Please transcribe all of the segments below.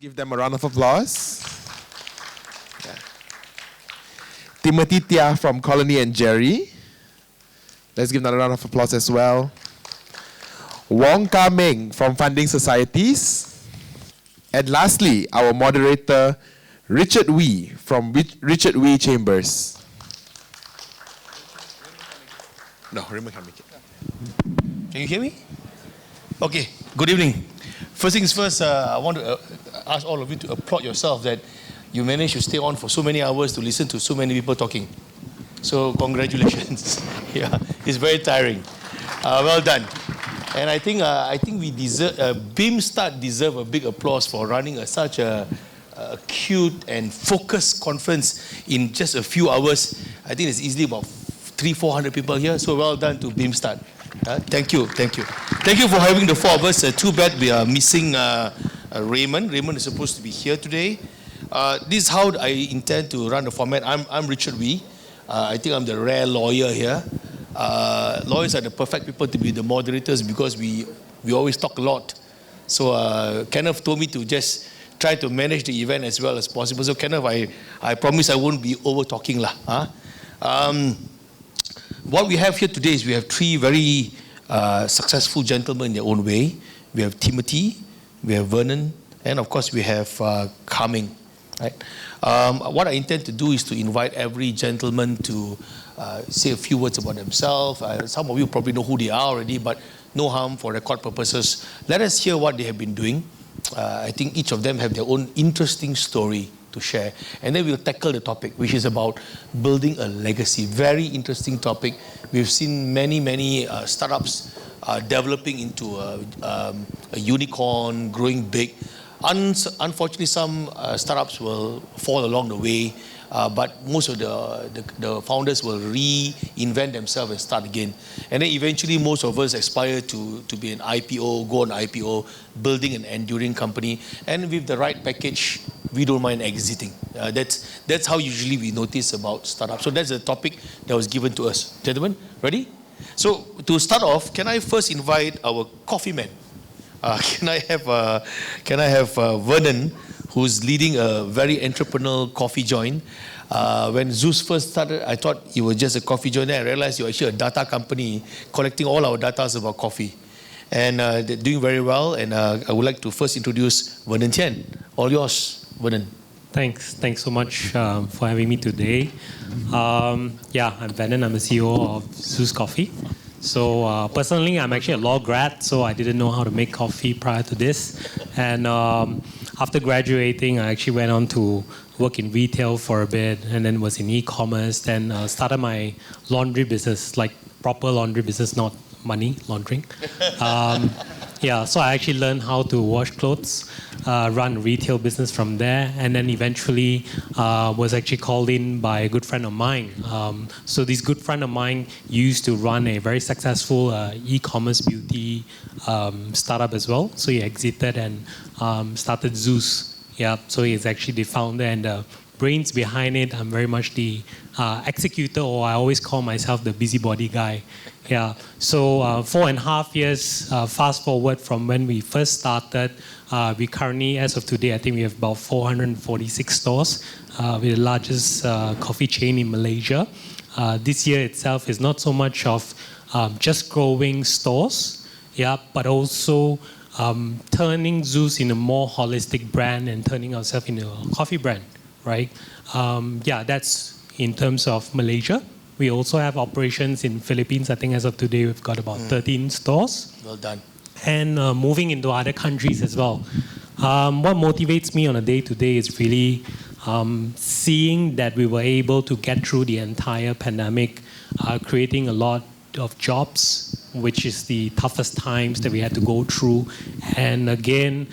Give them a round of applause. Yeah. Timothy Tiah from Colony and Jerry. Let's give another round of applause as well. Wong Meng from Funding Societies. And lastly, our moderator, Richard Wee from Richard Wee Chambers. No, Raymond can't make it. Can you hear me? Okay, good evening. First things first, I want to ask all of you to applaud yourself that you managed to stay on for so many hours to listen to so many people talking. So congratulations. Yeah, it's very tiring. Well done. And I think we deserve, BEAMSTART deserve a big applause for running such a acute and focused conference in just a few hours. I think there's easily about 300-400 people here. So well done to BEAMSTART. Thank you. Thank you for having the four of us. Too bad we are missing Raymond. Raymond is supposed to be here today. This is how I intend to run the format. I'm Richard Wee. I think I'm the rare lawyer here. Lawyers are the perfect people to be the moderators because we always talk a lot. So Kenneth told me to just try to manage the event as well as possible. So Kenneth, I promise I won't be over talking lah. What we have here today is we have three very successful gentlemen in their own way. We have Timothy, we have Venon, and of course we have Meng. Right? What I intend to do is to invite every gentleman to say a few words about themselves. Some of you probably know who they are already, but no harm for record purposes. Let us hear what they have been doing. I think each of them have their own interesting story to share. And then we'll tackle the topic, which is about building a legacy. Very interesting topic. We've seen many startups developing into a unicorn, growing big. Unfortunately, some startups will fall along the way, but most of the founders will reinvent themselves and start again. And then eventually, most of us aspire to be an IPO, go on IPO, building an enduring company. And with the right package, we don't mind exiting. That's how usually we notice about startups. So that's the topic that was given to us. Gentlemen, ready? So to start off, can I first invite our coffee man? Can I have Venon, who's leading a very entrepreneurial coffee joint. When Zeus first started, I thought you were just a coffee joint. Then I realized you're actually a data company collecting all our data about coffee. And they're doing very well. And I would like to first introduce Venon Tian. All yours, Venon. Thanks so much for having me today. I'm Venon. I'm the CEO of Zeus Coffee. So personally, I'm actually a law grad, so I didn't know how to make coffee prior to this. And after graduating, I actually went on to work in retail for a bit, and then was in e-commerce, then started my laundry business, like proper laundry business, not money laundering. So I actually learned how to wash clothes, run retail business from there, and then eventually was actually called in by a good friend of mine. So this good friend of mine used to run a very successful e-commerce beauty startup as well. So he exited and started Zeus. Yeah, so he's actually the founder and the brains behind it. I'm very much the executor, or I always call myself the busybody guy. Yeah, so 4.5 years, fast forward from when we first started, we currently, as of today, I think we have about 446 stores. We're the largest coffee chain in Malaysia. This year itself is not so much of just growing stores, but also turning Zeus in a more holistic brand and turning ourselves into a coffee brand, right? That's in terms of Malaysia. We also have operations in Philippines. I think as of today, we've got about 13 stores. Well done. And moving into other countries as well. What motivates me on a day-to-day is really seeing that we were able to get through the entire pandemic, creating a lot of jobs, which is the toughest times that we had to go through. And again,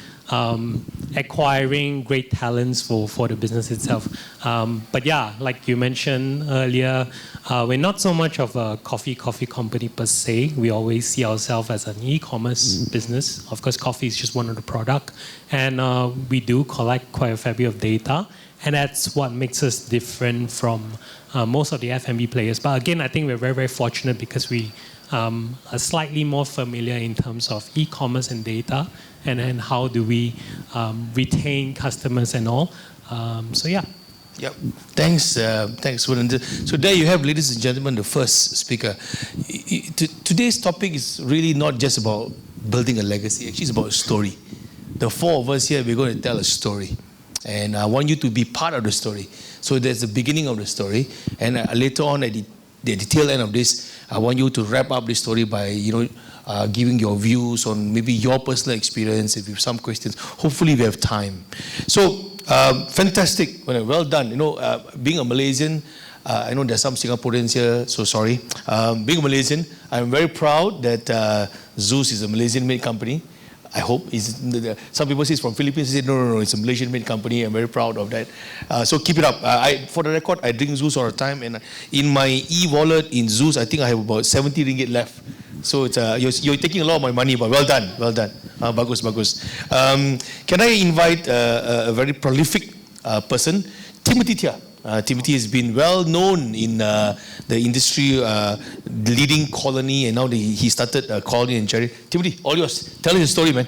acquiring great talents for the business itself. But yeah, like you mentioned earlier, we're not so much of a coffee company per se. We always see ourselves as an e-commerce business. Of course, coffee is just one of the products. And we do collect quite a fair bit of data. And that's what makes us different from most of the F&B players. But again, I think we're very, very fortunate because we are slightly more familiar in terms of e-commerce and data, and then how do we retain customers and all. So yeah. Yep. Thanks, Venon. So there you have, ladies and gentlemen, the first speaker. Today's topic is really not just about building a legacy. Actually, it's about a story. The four of us here, we're going to tell a story. And I want you to be part of the story. So there's the beginning of the story. And later on, at the tail end of this, I want you to wrap up the story by, giving your views on maybe your personal experience, if you have some questions. Hopefully we have time. So, fantastic. Well done. Being a Malaysian, I know there's some Singaporeans here, so sorry. Being a Malaysian, I'm very proud that Zeus is a Malaysian-made company. I hope. Some people say it's from Philippines. They say, no, it's a Malaysian-made company. I'm very proud of that. So keep it up. For the record, I drink Zeus all the time. And in my e-wallet in Zeus, I think I have about 70 ringgit left. So it's, you're taking a lot of my money, but well done. Bagus. Can I invite a very prolific person, Timothy Tiah. Timothy has been well known in the industry, leading Colony, and now he started Colony and Cherry. Timothy, all yours. Tell us your story, man.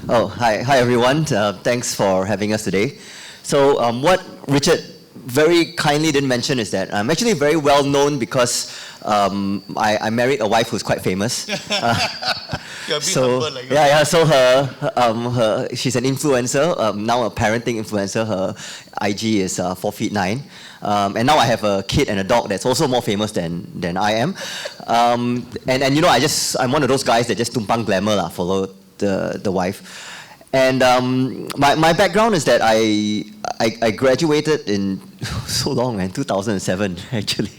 Oh, hi everyone. Thanks for having us today. So what Richard very kindly didn't mention is that I'm actually very well known because I married a wife who's quite famous. So she's an influencer, now a parenting influencer. Her IG is 4 feet 9, and now I have a kid and a dog that's also more famous than I am. I'm one of those guys that just tumpang glamour follow the wife. And my background is that I graduated in so long, man, 2007 actually.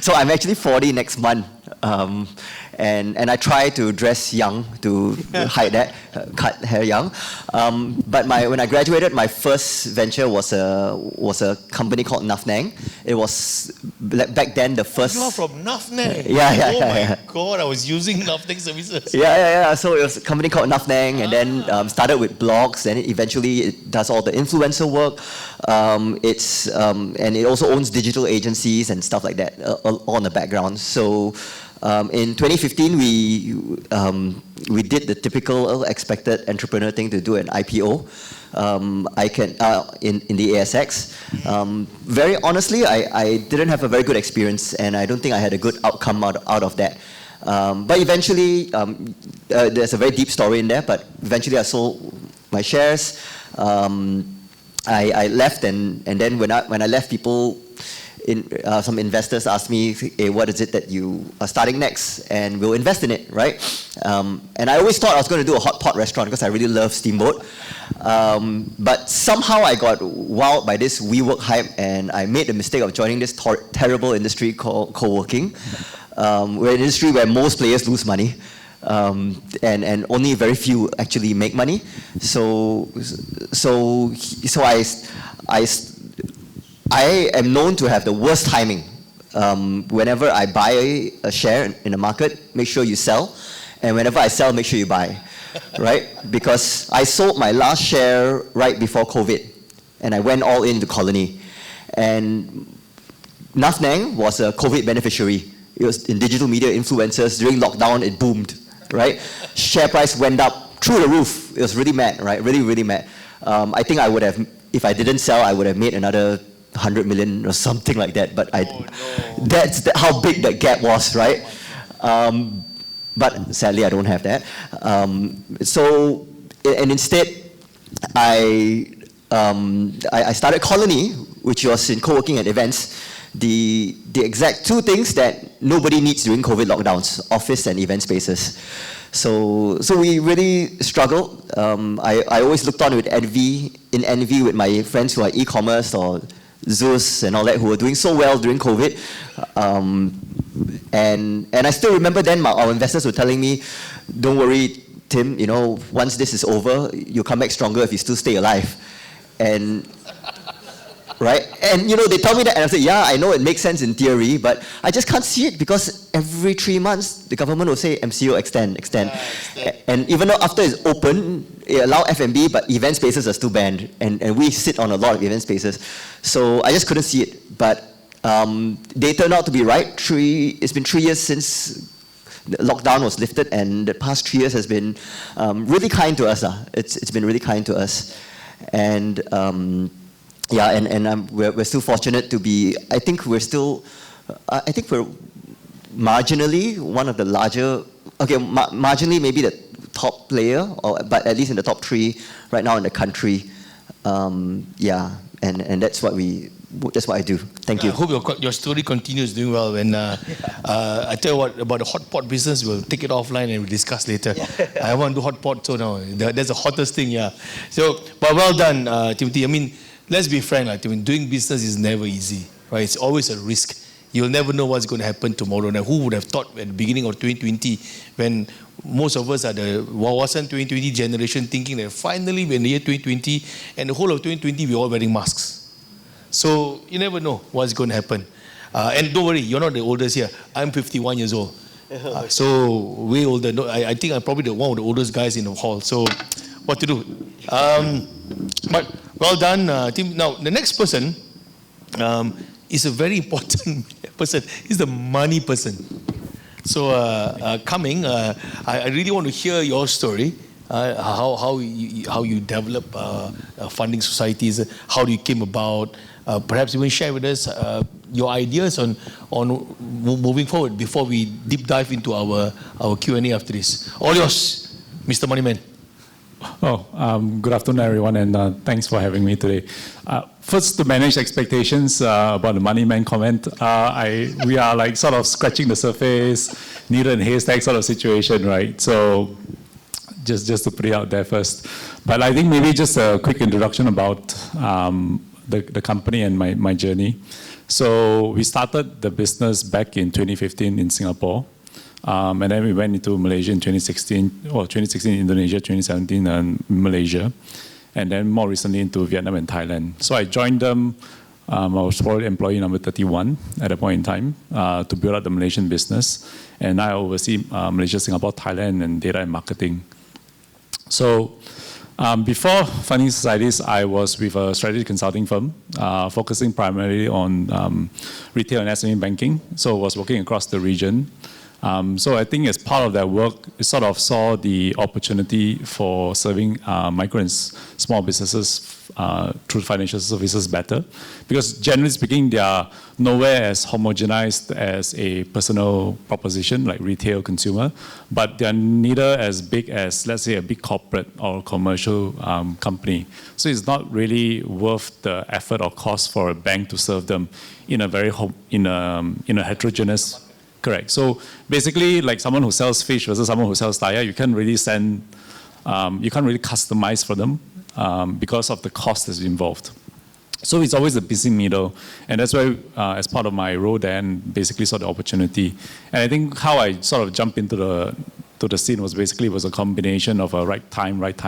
So I'm actually 40 next month, and I try to dress young to hide that, cut hair young. But when I graduated, my first venture was a company called Nafnang. It was back then the first. You are from Nafnang. Yeah. Oh my God, I was using Nafnang services. Yeah. So it was a company called Nafnang, and then started with blogs. Then eventually it does all the influencer work. And it also owns digital agencies and stuff like that all in the background. So in 2015, we did the typical expected entrepreneur thing to do an IPO. In the ASX. Very honestly, I didn't have a very good experience, and I don't think I had a good outcome out of that. But eventually, there's a very deep story in there. But eventually, I sold my shares. I left, and then when I left, people. Some investors asked me, hey, what is it that you are starting next? And we'll invest in it, right? And I always thought I was going to do a hot pot restaurant because I really love Steamboat. But somehow I got wowed by this WeWork hype, and I made the mistake of joining this terrible industry called co-working. We're an industry where most players lose money. And only very few actually make money. So I am known to have the worst timing. Whenever I buy a share in the market, make sure you sell. And whenever I sell, make sure you buy, right? Because I sold my last share right before COVID, and I went all into Colony. And Nafnang was a COVID beneficiary. It was in digital media influencers. During lockdown, it boomed, right? Share price went up through the roof. It was really mad, right? Really, really mad. I think I would have, if I didn't sell, I would have made another 100 million or something like that, but that's how big that gap was, right? But sadly, I don't have that. And instead, I started Colony, which was in co-working and events. The exact two things that nobody needs during COVID lockdowns: office and event spaces. So we really struggled. I always looked on with envy with my friends who are e-commerce or Zeus and all that, who were doing so well during COVID. And I still remember then our investors were telling me, don't worry, Tim, once this is over, you'll come back stronger if you still stay alive. And right? And they tell me that, and I say, yeah, I know it makes sense in theory, but I just can't see it because every 3 months, the government will say, MCO, extend. And even though after it's open, it allows F&B, but event spaces are still banned. And we sit on a lot of event spaces. So I just couldn't see it. But they turned out to be right. It's been 3 years since the lockdown was lifted, and the past 3 years has been really kind to us. It's been really kind to us. And yeah, and we're still fortunate to be, I think we're marginally one of the larger, okay, marginally maybe the top player, but at least in the top 3 right now in the country. Yeah, and that's what I do. Thank you. I hope your story continues doing well. When I tell you what about the hot pot business, we'll take it offline and we'll discuss later. I want to do hot pot, so now that's the hottest thing. Yeah. So, but well done, Timothy. I mean, let's be frank. Like, doing business is never easy, right? It's always a risk. You'll never know what's going to happen tomorrow. Now, who would have thought at the beginning of 2020, when most of us are the wasn't 2020 generation, thinking that finally we're in the year 2020, and the whole of 2020 we're all wearing masks. So you never know what's going to happen. And don't worry, you're not the oldest here. I'm 51 years old. So way older. No, I think I'm probably one of the oldest guys in the hall. So what to do? But well done, Tim. Now the next person is a very important person. He's the money person. So coming, I really want to hear your story. How you develop funding societies, how you came about. Perhaps you will share with us your ideas on moving forward before we deep dive into our Q&A after this. All yours, Mr. Moneyman. Good afternoon, everyone, and thanks for having me today. First, to manage expectations about the Moneyman comment, we are like sort of scratching the surface, needle and haystack sort of situation, right? So just to put it out there first. But I think maybe just a quick introduction about the company and my journey. So we started the business back in 2015 in Singapore. And then we went into Malaysia in 2016, or 2016 Indonesia, 2017 Malaysia, and then more recently into Vietnam and Thailand. So I joined them, I was probably employee number 31 at that point in time to build up the Malaysian business. And I oversee Malaysia, Singapore, Thailand, and data and marketing. So before funding societies, I was with a strategy consulting firm, focusing primarily on retail and SME banking. So I was working across the region. So I think as part of that work, we sort of saw the opportunity for serving micro and small businesses through financial services better. Because generally speaking, they are nowhere as homogenized as a personal proposition like retail consumer, but they are neither as big as, let's say, a big corporate or commercial company. So it's not really worth the effort or cost for a bank to serve them in a very in a heterogeneous. Correct. So basically, like someone who sells fish versus someone who sells Tiah, you can't really customize for them because of the cost that's involved. So it's always a busy middle, and that's why, as part of my role, then basically saw the opportunity. And I think how I sort of jumped into the scene was a combination of a right time, right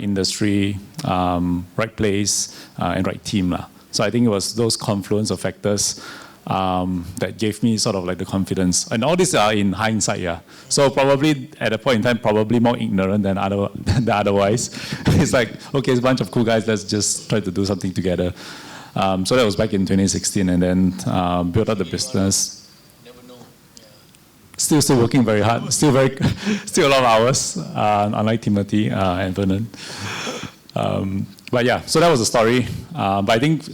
industry, right place, and right team. So I think it was those confluence of factors that gave me sort of like the confidence. And all these are in hindsight, yeah. So probably at a point in time, probably more ignorant than otherwise. It's like, okay, it's a bunch of cool guys, let's just try to do something together. So that was back in 2016, and then built up the business. Never know. Yeah. Still working very hard, still a lot of hours, unlike Timothy and Venon. But yeah, so that was the story. But I think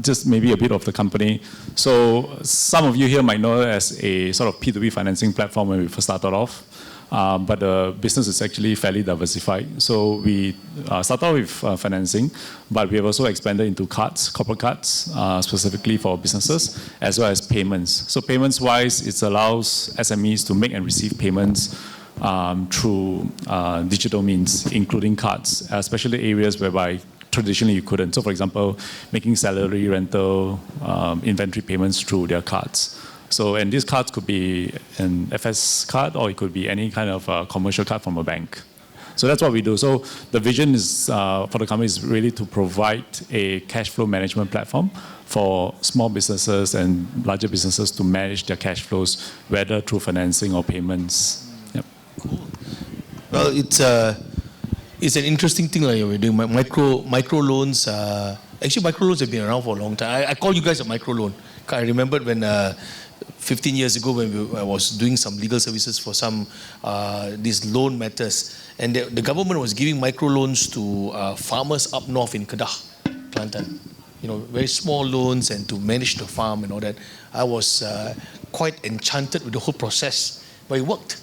just maybe a bit of the company. So some of you here might know it as a sort of P2P financing platform when we first started off. But the business is actually fairly diversified. So we started off with financing, but we have also expanded into cards, corporate cards, specifically for businesses, as well as payments. So payments-wise, it allows SMEs to make and receive payments through digital means, including cards, especially areas whereby traditionally you couldn't. So for example, making salary, rental, inventory payments through their cards. So, and these cards could be an FS card, or it could be any kind of commercial card from a bank. So that's what we do. So the vision is for the company is really to provide a cash flow management platform for small businesses and larger businesses to manage their cash flows, whether through financing or payments. Yep. Cool. Well, it's an interesting thing like we're doing. Micro loans. Actually, micro loans have been around for a long time. I call you guys a micro loan. I remembered when 15 years ago when I was doing some legal services for some these loan matters, and the government was giving microloans to farmers up north in Kedah, Kelantan. You know, very small loans and to manage the farm and all that. I was quite enchanted with the whole process, but it worked.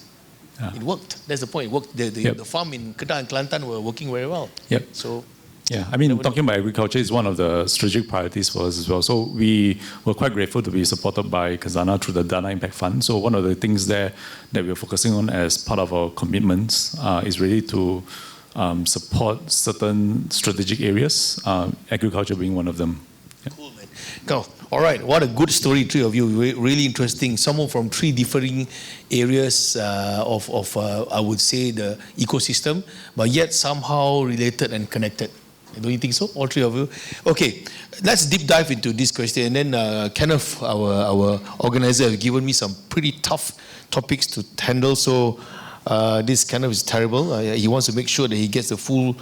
Yeah. It worked. That's the point. It worked. The farm in Kedah and Kelantan were working very well. Yep. So. Yeah, I mean, talking about agriculture is one of the strategic priorities for us as well. So we were quite grateful to be supported by Khazanah through the Dana Impact Fund. So one of the things there that we're focusing on as part of our commitments is really to support certain strategic areas, agriculture being one of them. Yeah. Cool, man. Go. All right, what a good story, three of you. Really interesting. Someone from three differing areas of I would say, the ecosystem, but yet somehow related and connected. Don't you think so? All three of you? Okay, let's deep dive into this question. And then Kenneth, our organizer, has given me some pretty tough topics to handle. So this Kenneth is terrible. He wants to make sure that he gets the full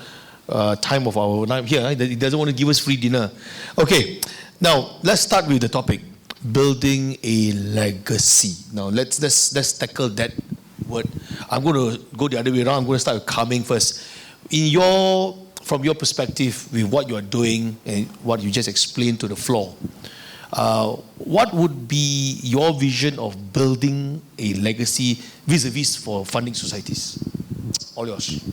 time of our night here. He doesn't want to give us free dinner. Okay, now let's start with the topic, building a legacy. Now let's tackle that word. I'm going to go the other way around. I'm going to start with Kaming first. From your perspective, with what you are doing and what you just explained to the floor, what would be your vision of building a legacy vis-a-vis for funding societies? All yours.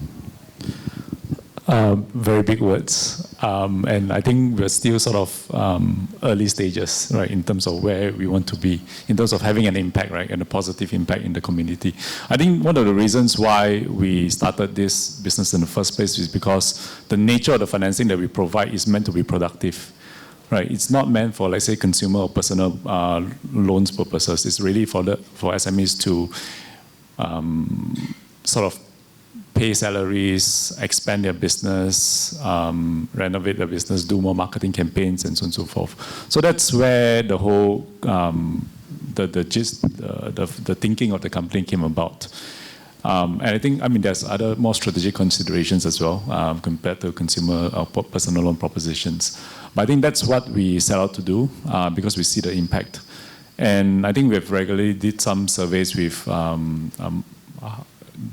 Very big words. And I think we're still sort of early stages, right, in terms of where we want to be, in terms of having an impact, right, and a positive impact in the community. I think one of the reasons why we started this business in the first place is because the nature of the financing that we provide is meant to be productive, right? It's not meant for, let's say, consumer or personal loans purposes. It's really for SMEs to sort of pay salaries, expand their business, renovate their business, do more marketing campaigns, and so on and so forth. So that's where the whole, the gist, the thinking of the company came about. And I think, I mean, there's other more strategic considerations as well compared to consumer or personal loan propositions. But I think that's what we set out to do because we see the impact. And I think we've regularly did some surveys with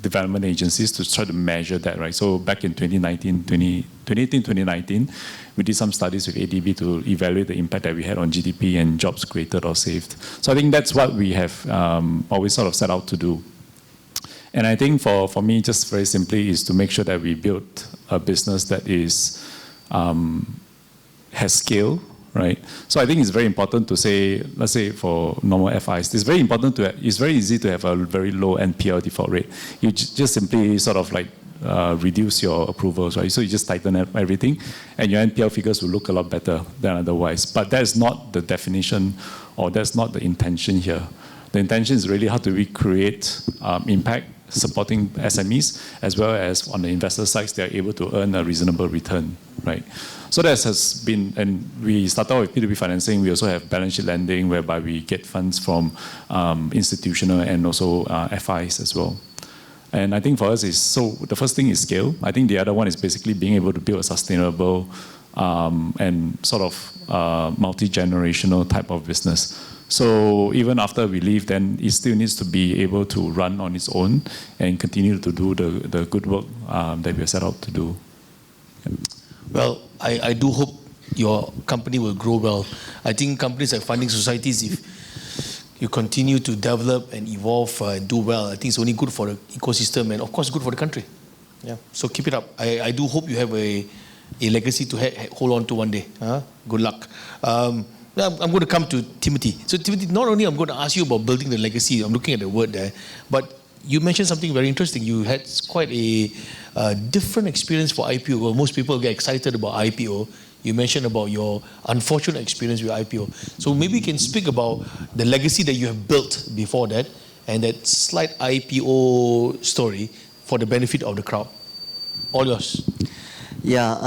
development agencies to try to measure that, right? So back in 2018-2019, we did some studies with ADB to evaluate the impact that we had on GDP and jobs created or saved. So I think that's what we have always sort of set out to do. And I think for me, just very simply, is to make sure that we build a business that is has scale, right? So I think it's very important to say, let's say for normal FIs, it's very important it's very easy to have a very low NPL default rate. You just simply sort of like reduce your approvals, right? So you just tighten up everything and your NPL figures will look a lot better than otherwise. But that's not the definition, or that's not the intention here. The intention is really how do we create impact, supporting SMEs, as well as on the investor side, they are able to earn a reasonable return, right? So that has been, and we started with P2P financing. We also have balance sheet lending, whereby we get funds from institutional and also FIs as well. And I think for us so the first thing is scale. I think the other one is basically being able to build a sustainable and sort of multi-generational type of business. So even after we leave, then it still needs to be able to run on its own and continue to do the good work that we are set out to do. Yeah. Well, I do hope your company will grow well. I think companies like funding societies, if you continue to develop and evolve and do well, I think it's only good for the ecosystem and of course good for the country. Yeah. So keep it up. I do hope you have a legacy to hold on to one day. Good luck. I'm going to come to Timothy. So Timothy, not only I'm going to ask you about building the legacy, I'm looking at the word there, but you mentioned something very interesting. You had quite a different experience for IPO. Well, most people get excited about IPO. You mentioned about your unfortunate experience with IPO. So maybe you can speak about the legacy that you have built before that and that slight IPO story for the benefit of the crowd. All yours. Yeah,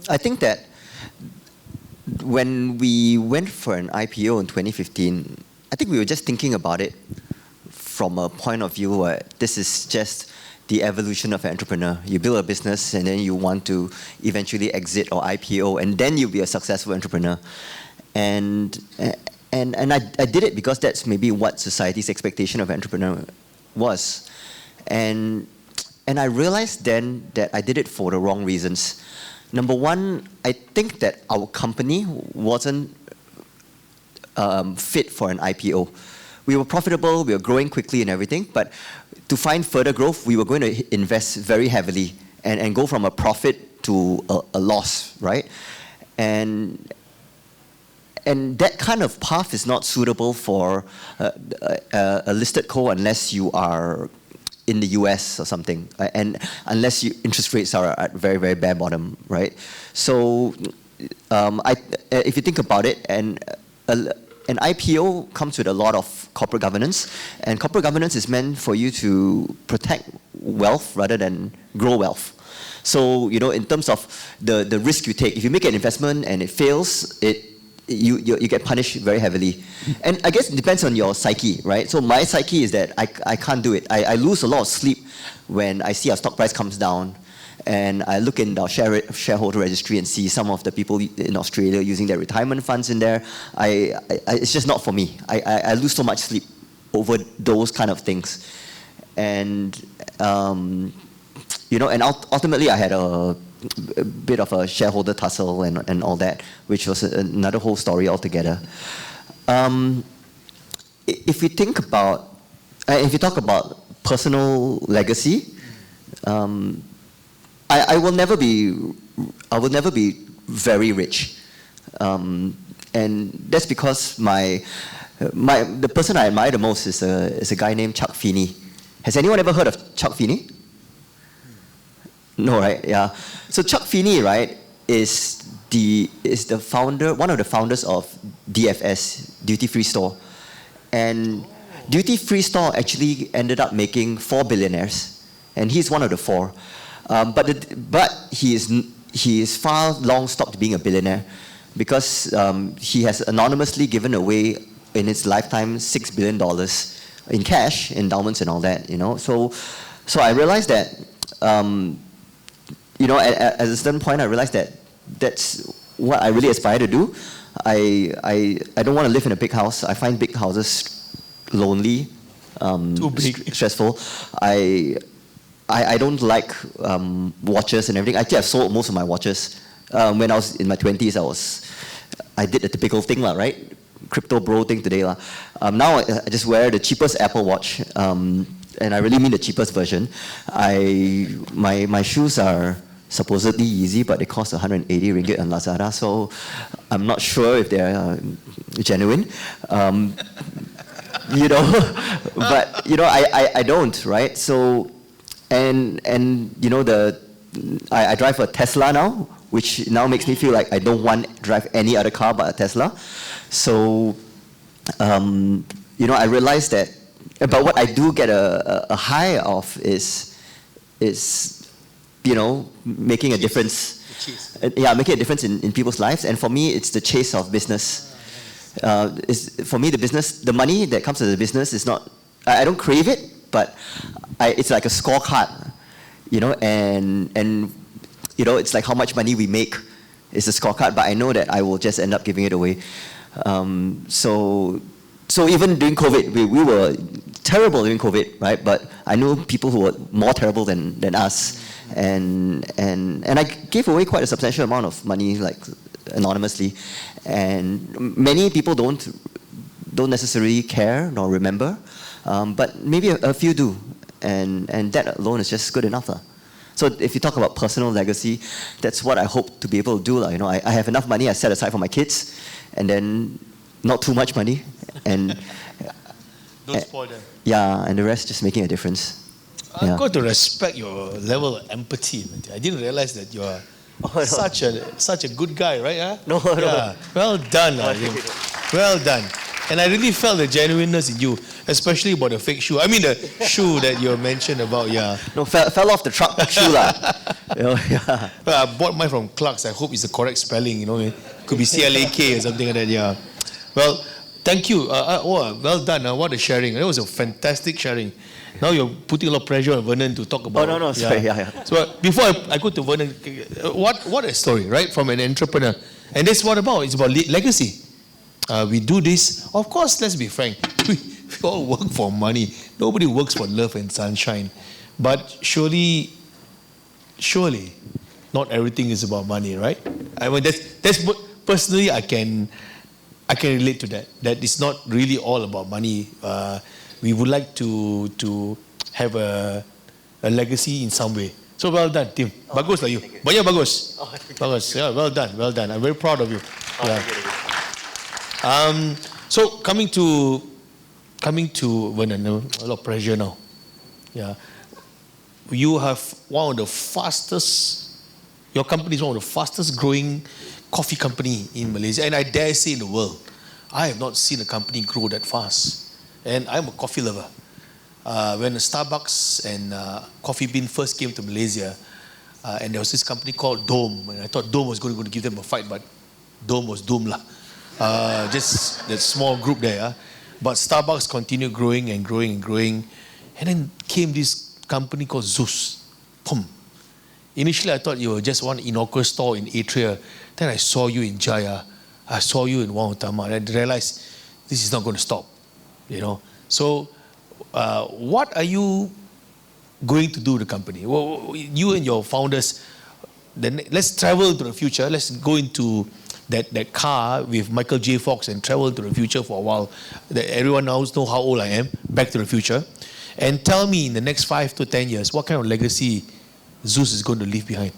I think that when we went for an IPO in 2015, I think we were just thinking about it from a point of view where this is just the evolution of an entrepreneur. You build a business and then you want to eventually exit or IPO, and then you'll be a successful entrepreneur. And I did it because that's maybe what society's expectation of an entrepreneur was. And I realized then that I did it for the wrong reasons. Number one, I think that our company wasn't fit for an IPO. We were profitable, we were growing quickly and everything, but to find further growth, we were going to invest very heavily and go from a profit to a loss, right? And that kind of path is not suitable for a listed co unless you are in the US or something, and unless interest rates are at very, very bare bottom, right? So if you think about it, an IPO comes with a lot of corporate governance, and corporate governance is meant for you to protect wealth rather than grow wealth. So, in terms of the risk you take, if you make an investment and it fails, you get punished very heavily. And I guess it depends on your psyche, right? So my psyche is that I can't do it. I lose a lot of sleep when I see our stock price comes down, and I look in our shareholder registry and see some of the people in Australia using their retirement funds in there. It's just not for me. I lose so much sleep over those kind of things. And, and ultimately I had a bit of a shareholder tussle and all that, which was another whole story altogether. If you talk about personal legacy, I will never be very rich, and that's because the person I admire the most is a guy named Chuck Feeney. Has anyone ever heard of Chuck Feeney? No, right? Yeah. So Chuck Feeney, right, is the founder, one of the founders of DFS, Duty Free Store, and Duty Free Store actually ended up making 4 billionaires, and he's one of the 4. But he is far long stopped being a billionaire because he has anonymously given away in his lifetime $6 billion in cash, endowments and all that. So I realized that. At a certain point, I realized that that's what I really aspire to do. I don't want to live in a big house. I find big houses lonely, too big, stressful. I don't like watches and everything. Actually, I've sold most of my watches. When I was in my 20s, I did the typical thing, right? Crypto bro thing today. Now I just wear the cheapest Apple Watch, and I really mean the cheapest version. My shoes are supposedly easy, but they cost 180 ringgit on Lazada, so I'm not sure if they're genuine. But I don't, right? So, and I drive a Tesla now, which now makes me feel like I don't want to drive any other car but a Tesla. So, I realized that. But what I do get a high of is making a difference. Making a difference in people's lives. And for me, it's the chase of business. For me, the money that comes to the business is not. I don't crave it, but it's like a scorecard, and it's like how much money we make is a scorecard. But I know that I will just end up giving it away. So even during COVID, we were terrible during COVID, right? But I know people who were more terrible than us, and I gave away quite a substantial amount of money, like anonymously, and many people don't necessarily care nor remember, but maybe a few do, and that alone is just good enough. So if you talk about personal legacy, that's what I hope to be able to do. I have enough money I set aside for my kids, and then not too much money, and don't spoil them. Yeah, and the rest just making a difference. I've got to respect your level of empathy. I didn't realize that you are such a good guy, right? Huh? No. Well done, well done. And I really felt the genuineness in you, especially about the fake shoe. I mean the shoe that you mentioned about, yeah. No, fell off the truck shoe lah. Yeah. Well, I bought mine from Clark's. I hope it's the correct spelling. It could be CLAK or something like that. Yeah. Well, thank you. Well done. What a sharing. That was a fantastic sharing. Now you're putting a lot of pressure on Venon to talk about. Oh no, sorry. Yeah. So before I go to Venon, what a story, right? From an entrepreneur. And that's what about? It's about legacy. We do this. Of course, let's be frank. We all work for money. Nobody works for love and sunshine. But surely, not everything is about money, right? I mean, that's what, personally, I can relate to that. That it's not really all about money. We would like to have a legacy in some way. So well done, Tim. Bagus lah you. Banyak bagus. Bagus. Yeah, well done. I'm very proud of you. Yeah. So coming to Venon, a lot of pressure now. Yeah. You have one of the fastest, your company is one of the fastest growing coffee company in Malaysia, and I dare say in the world. I have not seen a company grow that fast. And I'm a coffee lover. When Starbucks and Coffee Bean first came to Malaysia, and there was this company called Dome, and I thought Dome was going to give them a fight, but Dome was doomed lah. Just that small group there. But Starbucks continued growing and growing and growing. And then came this company called Zeus. Boom. Initially, I thought you were just one innocuous store in Atria. Then I saw you in Jaya. I saw you in Wong, and I realized this is not going to stop. You know. So, what are you going to do with the company? Well, you and your founders, then let's travel to the future. Let's go into that car with Michael J. Fox and travel to the future for a while. Everyone knows how old I am. Back to the future. And tell me in the next 5 to 10 years, what kind of legacy Zeus is going to leave behind?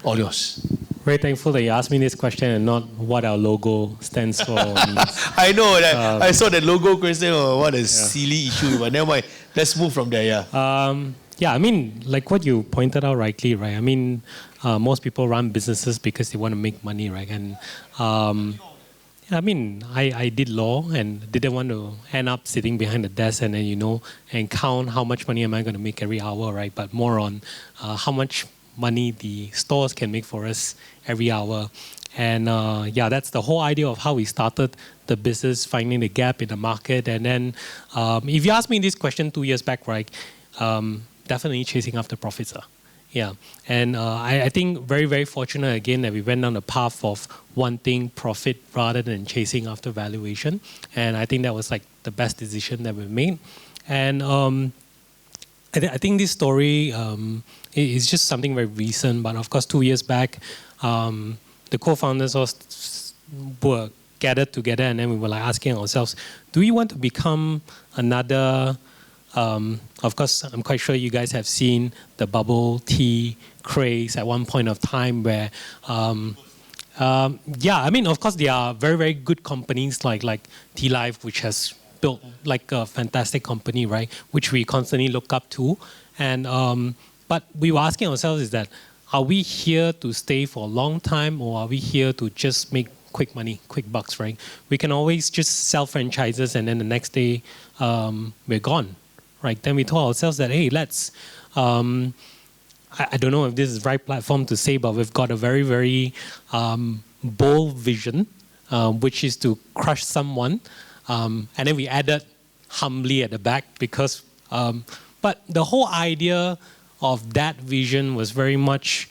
All yours. Very thankful that you asked me this question and not what our logo stands for. I know that. I saw that logo question. Oh, what a silly issue. But never mind. Let's move from there. Yeah, I mean, like what you pointed out rightly, right? I mean, most people run businesses because they want to make money, right? And I mean, I did law and didn't want to end up sitting behind the desk and then, and count how much money am I going to make every hour, right? But more on how much money the stores can make for us every hour. And that's the whole idea of how we started the business, finding the gap in the market. And then if you asked me this question 2 years back, right, definitely chasing after profits. Yeah, and I think very, very fortunate again that we went down the path of wanting profit rather than chasing after valuation. And I think that was like the best decision that we made. And I think this story is just something very recent, but of course 2 years back, the co-founders were gathered together and then we were like asking ourselves, do we want to become another... of course, I'm quite sure you guys have seen the bubble tea craze at one point of time where, I mean, of course, there are very, very good companies like Tea Life, which has built like a fantastic company, right, which we constantly look up to. And but we were asking ourselves is that, are we here to stay for a long time or are we here to just make quick money, quick bucks, right? We can always just sell franchises and then the next day we're gone. Right, then we told ourselves that, hey, let's, I don't know if this is the right platform to say, but we've got a very, very bold vision, which is to crush someone. And then we added humbly at the back because, but the whole idea of that vision was very much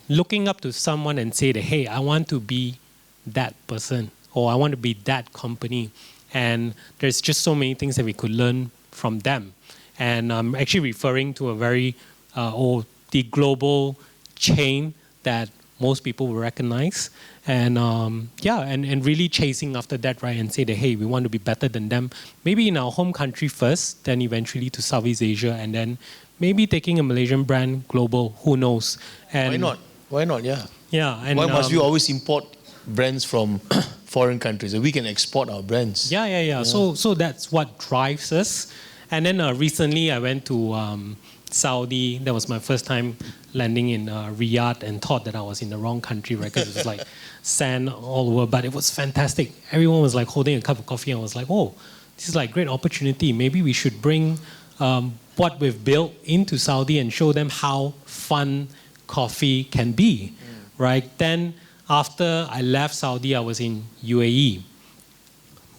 looking up to someone and say that, hey, I want to be that person or I want to be that company. And there's just so many things that we could learn from them. And I'm actually referring to a very, the global chain that most people will recognize. And and really chasing after that, right, and say that, hey, we want to be better than them. Maybe in our home country first, then eventually to Southeast Asia, and then maybe taking a Malaysian brand global, who knows. And why not? Why not, yeah. Yeah. And, why must we always import brands from foreign countries? We can export our brands. Yeah. So that's what drives us. And then recently I went to Saudi. That was my first time landing in Riyadh and thought that I was in the wrong country, right? Because it was like sand all over, but it was fantastic. Everyone was like holding a cup of coffee and I was like, oh, this is like great opportunity. Maybe we should bring what we've built into Saudi and show them how fun coffee can be, right? Then after I left Saudi, I was in UAE.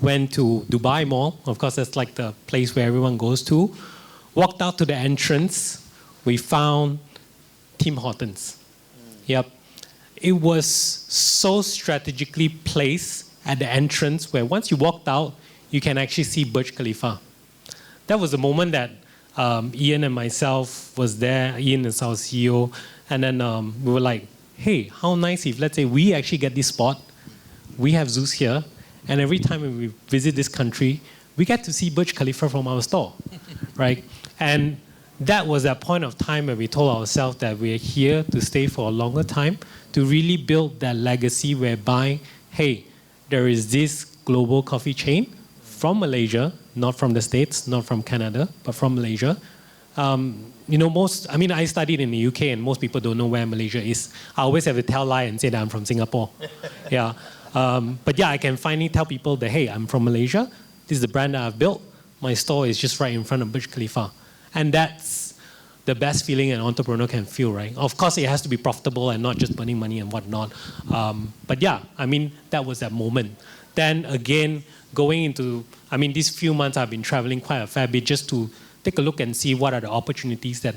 Went to Dubai Mall. Of course, that's like the place where everyone goes to. Walked out to the entrance. We found Tim Hortons. Yep. It was so strategically placed at the entrance where once you walked out, you can actually see Burj Khalifa. That was the moment that Ian and myself was there. Ian is our CEO. And then we were like, hey, how nice if, let's say, we actually get this spot. We have Zeus here. And every time when we visit this country, we get to see Burj Khalifa from our store, right? And that was that point of time where we told ourselves that we're here to stay for a longer time, to really build that legacy whereby, hey, there is this global coffee chain from Malaysia, not from the States, not from Canada, but from Malaysia. I studied in the UK and most people don't know where Malaysia is. I always have to tell lie and say that I'm from Singapore. Yeah. But yeah, I can finally tell people that, hey, I'm from Malaysia. This is the brand that I've built. My store is just right in front of Burj Khalifa. And that's the best feeling an entrepreneur can feel, right? Of course, it has to be profitable and not just burning money and whatnot. But yeah, that was that moment. Then again, going into, these few months I've been traveling quite a fair bit just to take a look and see what are the opportunities that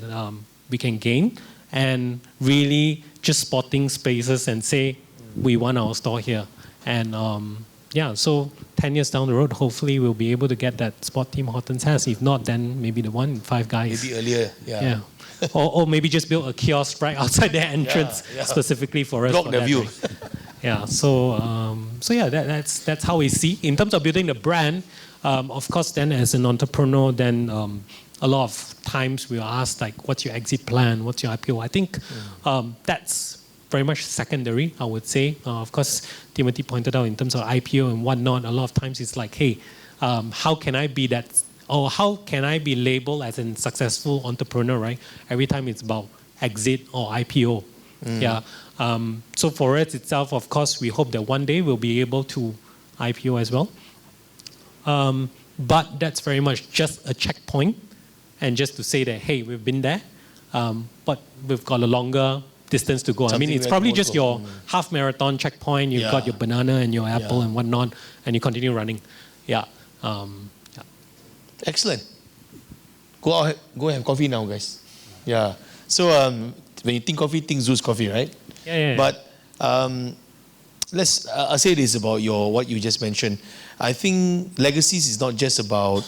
we can gain, and really just spotting spaces and say, we want our store here. And so 10 years down the road, hopefully we'll be able to get that spot Tim Hortons has. If not, then maybe the one in Five Guys. Maybe earlier, yeah. or maybe just build a kiosk right outside their entrance specifically for us. Block the view. Yeah, that's how we see. In terms of building the brand, of course, then as an entrepreneur, then a lot of times we are asked, like, what's your exit plan? What's your IPO? I think that's very much secondary, I would say. Of course, Timothy pointed out in terms of IPO and whatnot, a lot of times it's like, hey, how can I be that, or how can I be labeled as a successful entrepreneur, right? Every time it's about exit or IPO. Yeah. So for us itself, of course, we hope that one day we'll be able to IPO as well. But that's very much just a checkpoint, and just to say that, hey, we've been there, but we've got a longer distance to go. Something It's probably just your half marathon checkpoint. You've got your banana and your apple and whatnot, and you continue running. Yeah. Excellent. Go and have coffee now, guys. Yeah. So when you think coffee, think Zeus Coffee, right? Yeah. But I'll say this about what you just mentioned. I think legacies is not just about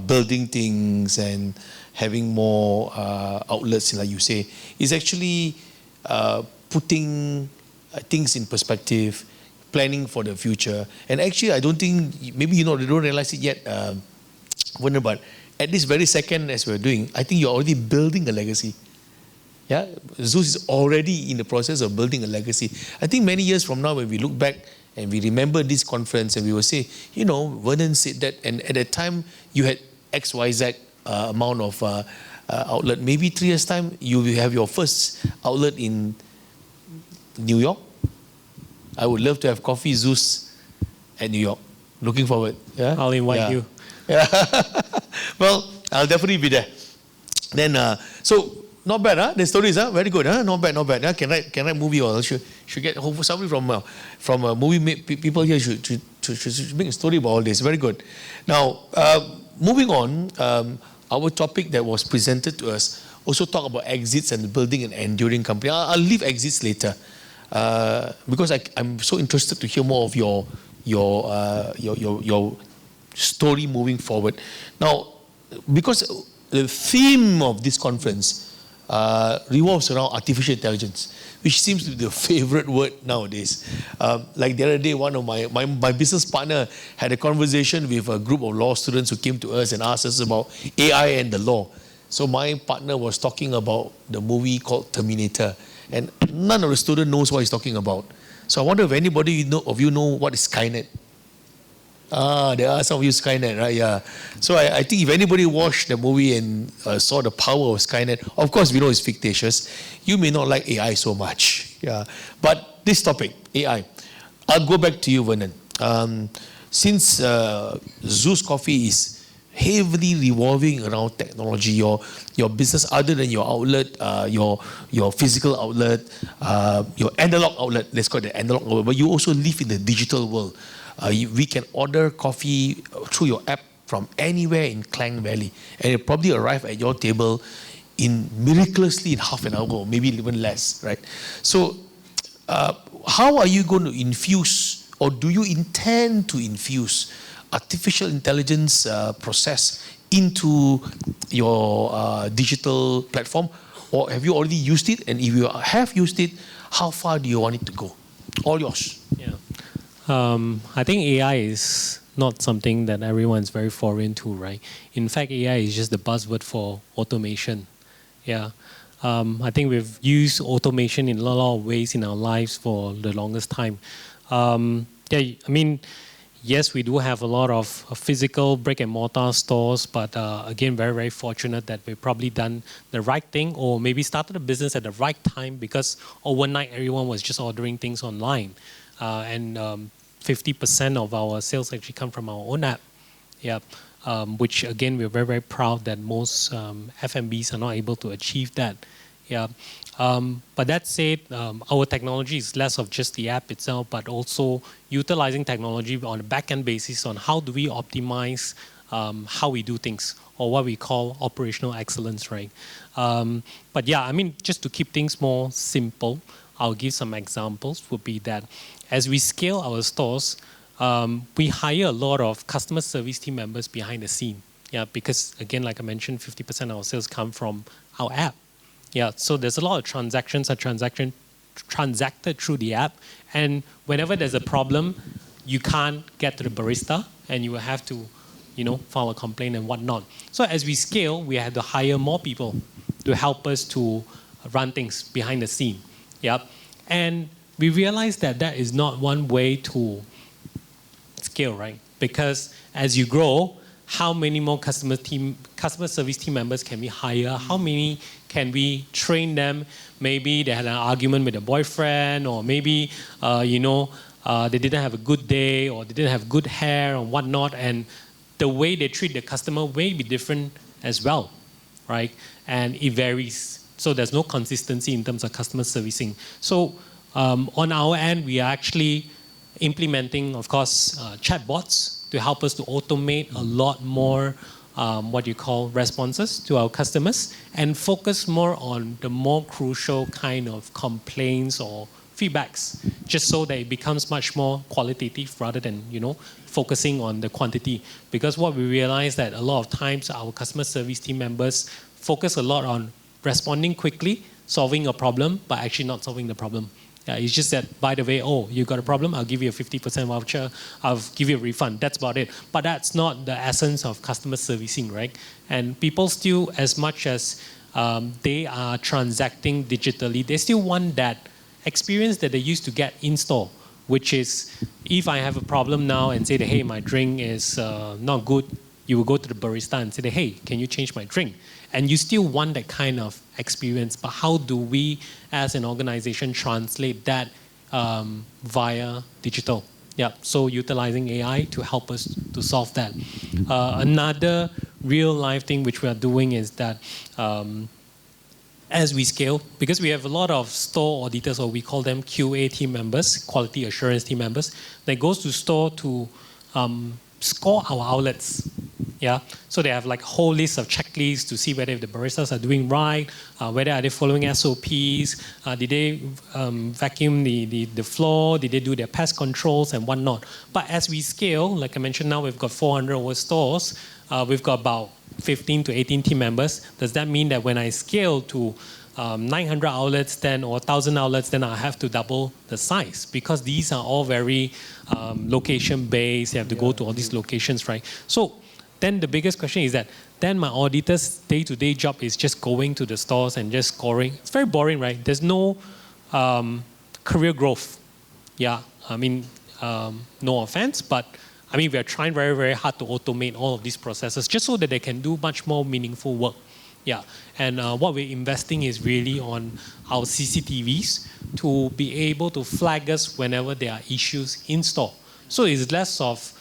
building things and having more outlets, like you say. It's actually putting things in perspective, planning for the future. And actually, I don't think, maybe you don't realize it yet, but at this very second as we're doing, I think you're already building a legacy. Yeah, Zeus is already in the process of building a legacy. I think many years from now, when we look back and we remember this conference, and we will say, Venon said that, and at that time you had XYZ amount of outlet. Maybe 3 years' time, you will have your first outlet in New York. I would love to have Coffee Zeus at New York. Looking forward. Yeah? I'll invite you. Yeah. Well, I'll definitely be there. Then, so not bad, huh? The stories, huh? Very good, huh? Not bad. Huh? Can write movie, or should get somebody from a movie people here should make a story about all this. Very good. Now, moving on, our topic that was presented to us also talk about exits and building an enduring company. I'll leave exits later because I'm so interested to hear more of your story moving forward. Now, because the theme of this conference revolves around artificial intelligence, which seems to be the favorite word nowadays. Like the other day, one of my business partner had a conversation with a group of law students who came to us and asked us about AI and the law. So my partner was talking about the movie called Terminator, and none of the students knows what he's talking about. So I wonder if anybody of you know what is Skynet. There are some of you Skynet, right? Yeah. So I think if anybody watched the movie and saw the power of Skynet, of course we know it's fictitious. You may not like AI so much. Yeah. But this topic, AI, I'll go back to you, Venon. Since Zeus Coffee is heavily revolving around technology, your business, other than your outlet, your physical outlet, your analog outlet, let's call it the analog outlet, but you also live in the digital world. We can order coffee through your app from anywhere in Klang Valley, and it'll probably arrive at your table miraculously in half an hour, or maybe even less, right? So how are you going to infuse or do you intend to infuse artificial intelligence process into your digital platform? Or have you already used it? And if you have used it, how far do you want it to go? All yours. Yeah. I think AI is not something that everyone's very foreign to, right? In fact, AI is just the buzzword for automation. Yeah. I think we've used automation in a lot of ways in our lives for the longest time. Yeah, I mean, yes, we do have a lot of physical brick and mortar stores, but again, very, very fortunate that we've probably done the right thing, or maybe started a business at the right time, because overnight everyone was just ordering things online. And 50% of our sales actually come from our own app. Yeah. Which again, we're very, very proud that most FMBs are not able to achieve that. Yeah. But that said, our technology is less of just the app itself, but also utilizing technology on a back-end basis on how do we optimize how we do things, or what we call operational excellence, right? But yeah, I mean, just to keep things more simple, I'll give some examples. Would be that as we scale our stores, we hire a lot of customer service team members behind the scene. Yeah, because again, like I mentioned, 50% of our sales come from our app. Yeah, so there's a lot of transactions transacted through the app, and whenever there's a problem, you can't get to the barista, and you will have to, file a complaint and whatnot. So as we scale, we have to hire more people to help us to run things behind the scene. Yep, and we realized that that is not one way to scale, right? Because as you grow, how many more customer service team members can we hire? How many can we train them? Maybe they had an argument with a boyfriend, or maybe they didn't have a good day, or they didn't have good hair or whatnot, and the way they treat the customer may be different as well, right? And it varies. So there's no consistency in terms of customer servicing. So on our end, we are actually implementing, of course, chatbots to help us to automate a lot more responses to our customers, and focus more on the more crucial kind of complaints or feedbacks, just so that it becomes much more qualitative rather than focusing on the quantity. Because what we realize that a lot of times our customer service team members focus a lot on responding quickly, solving a problem, but actually not solving the problem. It's just that, by the way, you got a problem, I'll give you a 50% voucher, I'll give you a refund, that's about it. But that's not the essence of customer servicing, right? And people still, as much as they are transacting digitally, they still want that experience that they used to get in store, which is, if I have a problem now and say that, hey, my drink is not good, you will go to the barista and say that, hey, can you change my drink? And you still want that kind of experience, but how do we, as an organization, translate that via digital? Yeah, so utilizing AI to help us to solve that. Another real life thing which we are doing is that as we scale, because we have a lot of store auditors, or we call them QA team members, quality assurance team members, that goes to store to score our outlets. Yeah, so they have like a whole list of checklists to see whether the baristas are doing right, whether are they following SOPs, did they vacuum the floor, did they do their pest controls and whatnot. But as we scale, like I mentioned, now we've got 400 over stores, we've got about 15 to 18 team members. Does that mean that when I scale to 900 outlets then, or 1,000 outlets, then I have to double the size? Because these are all very location based, you have to go to all these locations, right? So then the biggest question is that, then my auditor's day-to-day job is just going to the stores and just scoring. It's very boring, right? There's no career growth. Yeah, I mean, no offense, but I mean, we're trying very, very hard to automate all of these processes just so that they can do much more meaningful work. Yeah, and what we're investing is really on our CCTVs to be able to flag us whenever there are issues in store. So it's less of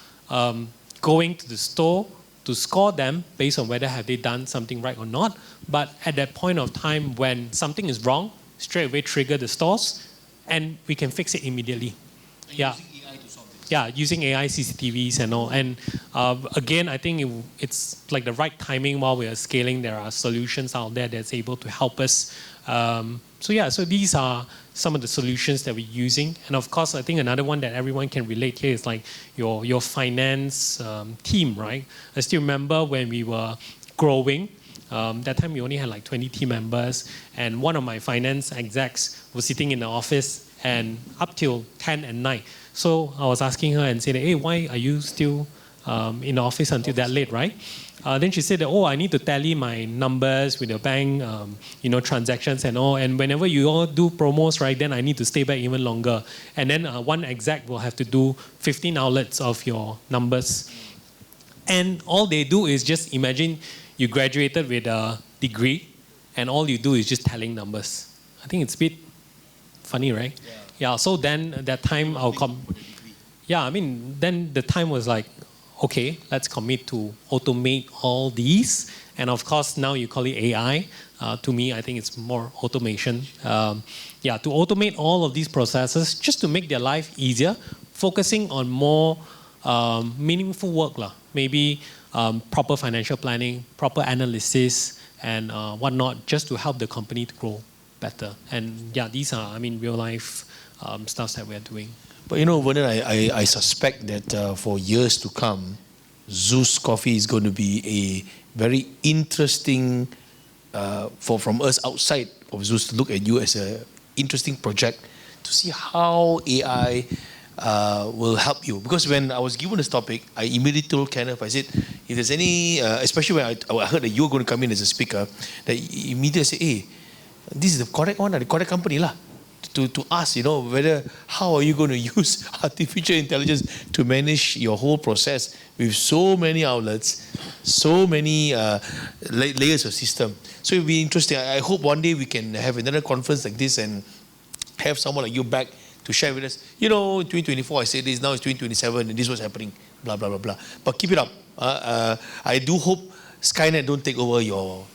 going to the store to score them based on whether have they done something right or not, but at that point of time when something is wrong, straight away trigger the stores, and we can fix it immediately. Yeah. Using AI to solve this. Yeah, using AI, CCTVs and all. And again, I think it's like the right timing while we are scaling. There are solutions out there that's able to help us So these are some of the solutions that we're using. And of course, I think another one that everyone can relate here is like your finance team, right? I still remember when we were growing, that time we only had like 20 team members, and one of my finance execs was sitting in the office and up till 10 at night. So I was asking her and said, hey, why are you still in the office until that late, right? Then she said that, I need to tally my numbers with the bank, transactions and all. And whenever you all do promos, right, then I need to stay back even longer. And then one exec will have to do 15 outlets of your numbers. And all they do is just imagine you graduated with a degree, and all you do is just telling numbers. I think it's a bit funny, right? Yeah. So then at that time, then the time was like, okay, let's commit to automate all these. And of course, now you call it AI. To me, I think it's more automation. To automate all of these processes just to make their life easier, focusing on more meaningful work. Maybe proper financial planning, proper analysis, and whatnot, just to help the company to grow better. And these are, real life stuff that we're doing. But Venon, I suspect that for years to come, Zeus Coffee is going to be a very interesting, from us outside of Zeus to look at you as an interesting project to see how AI will help you. Because when I was given this topic, I immediately told Kenneth, I said, if there's any, especially when I heard that you were going to come in as a speaker, that immediately I said, hey, this is the correct one, the correct company to ask, whether how are you going to use artificial intelligence to manage your whole process with so many outlets, so many layers of system. So it'll be interesting. I hope one day we can have another conference like this and have someone like you back to share with us. 2024 I said this, now it's 2027 and this was happening, blah, blah, blah, blah. But keep it up. I do hope Skynet don't take over your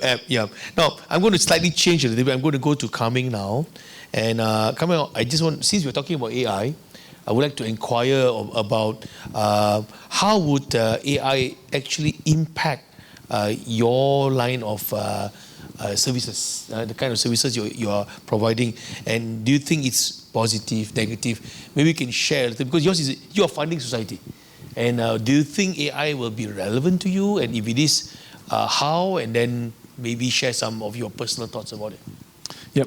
app. Yeah. Now I'm going to slightly change a little bit. I'm going to go to Kaming now, and Kaming, I just want, since we're talking about AI, I would like to inquire about how would AI actually impact your line of services, the kind of services you are providing, and do you think it's positive, negative? Maybe you can share a little, because yours is you're a funding society. And do you think AI will be relevant to you? And if it is, how? And then maybe share some of your personal thoughts about it. Yep.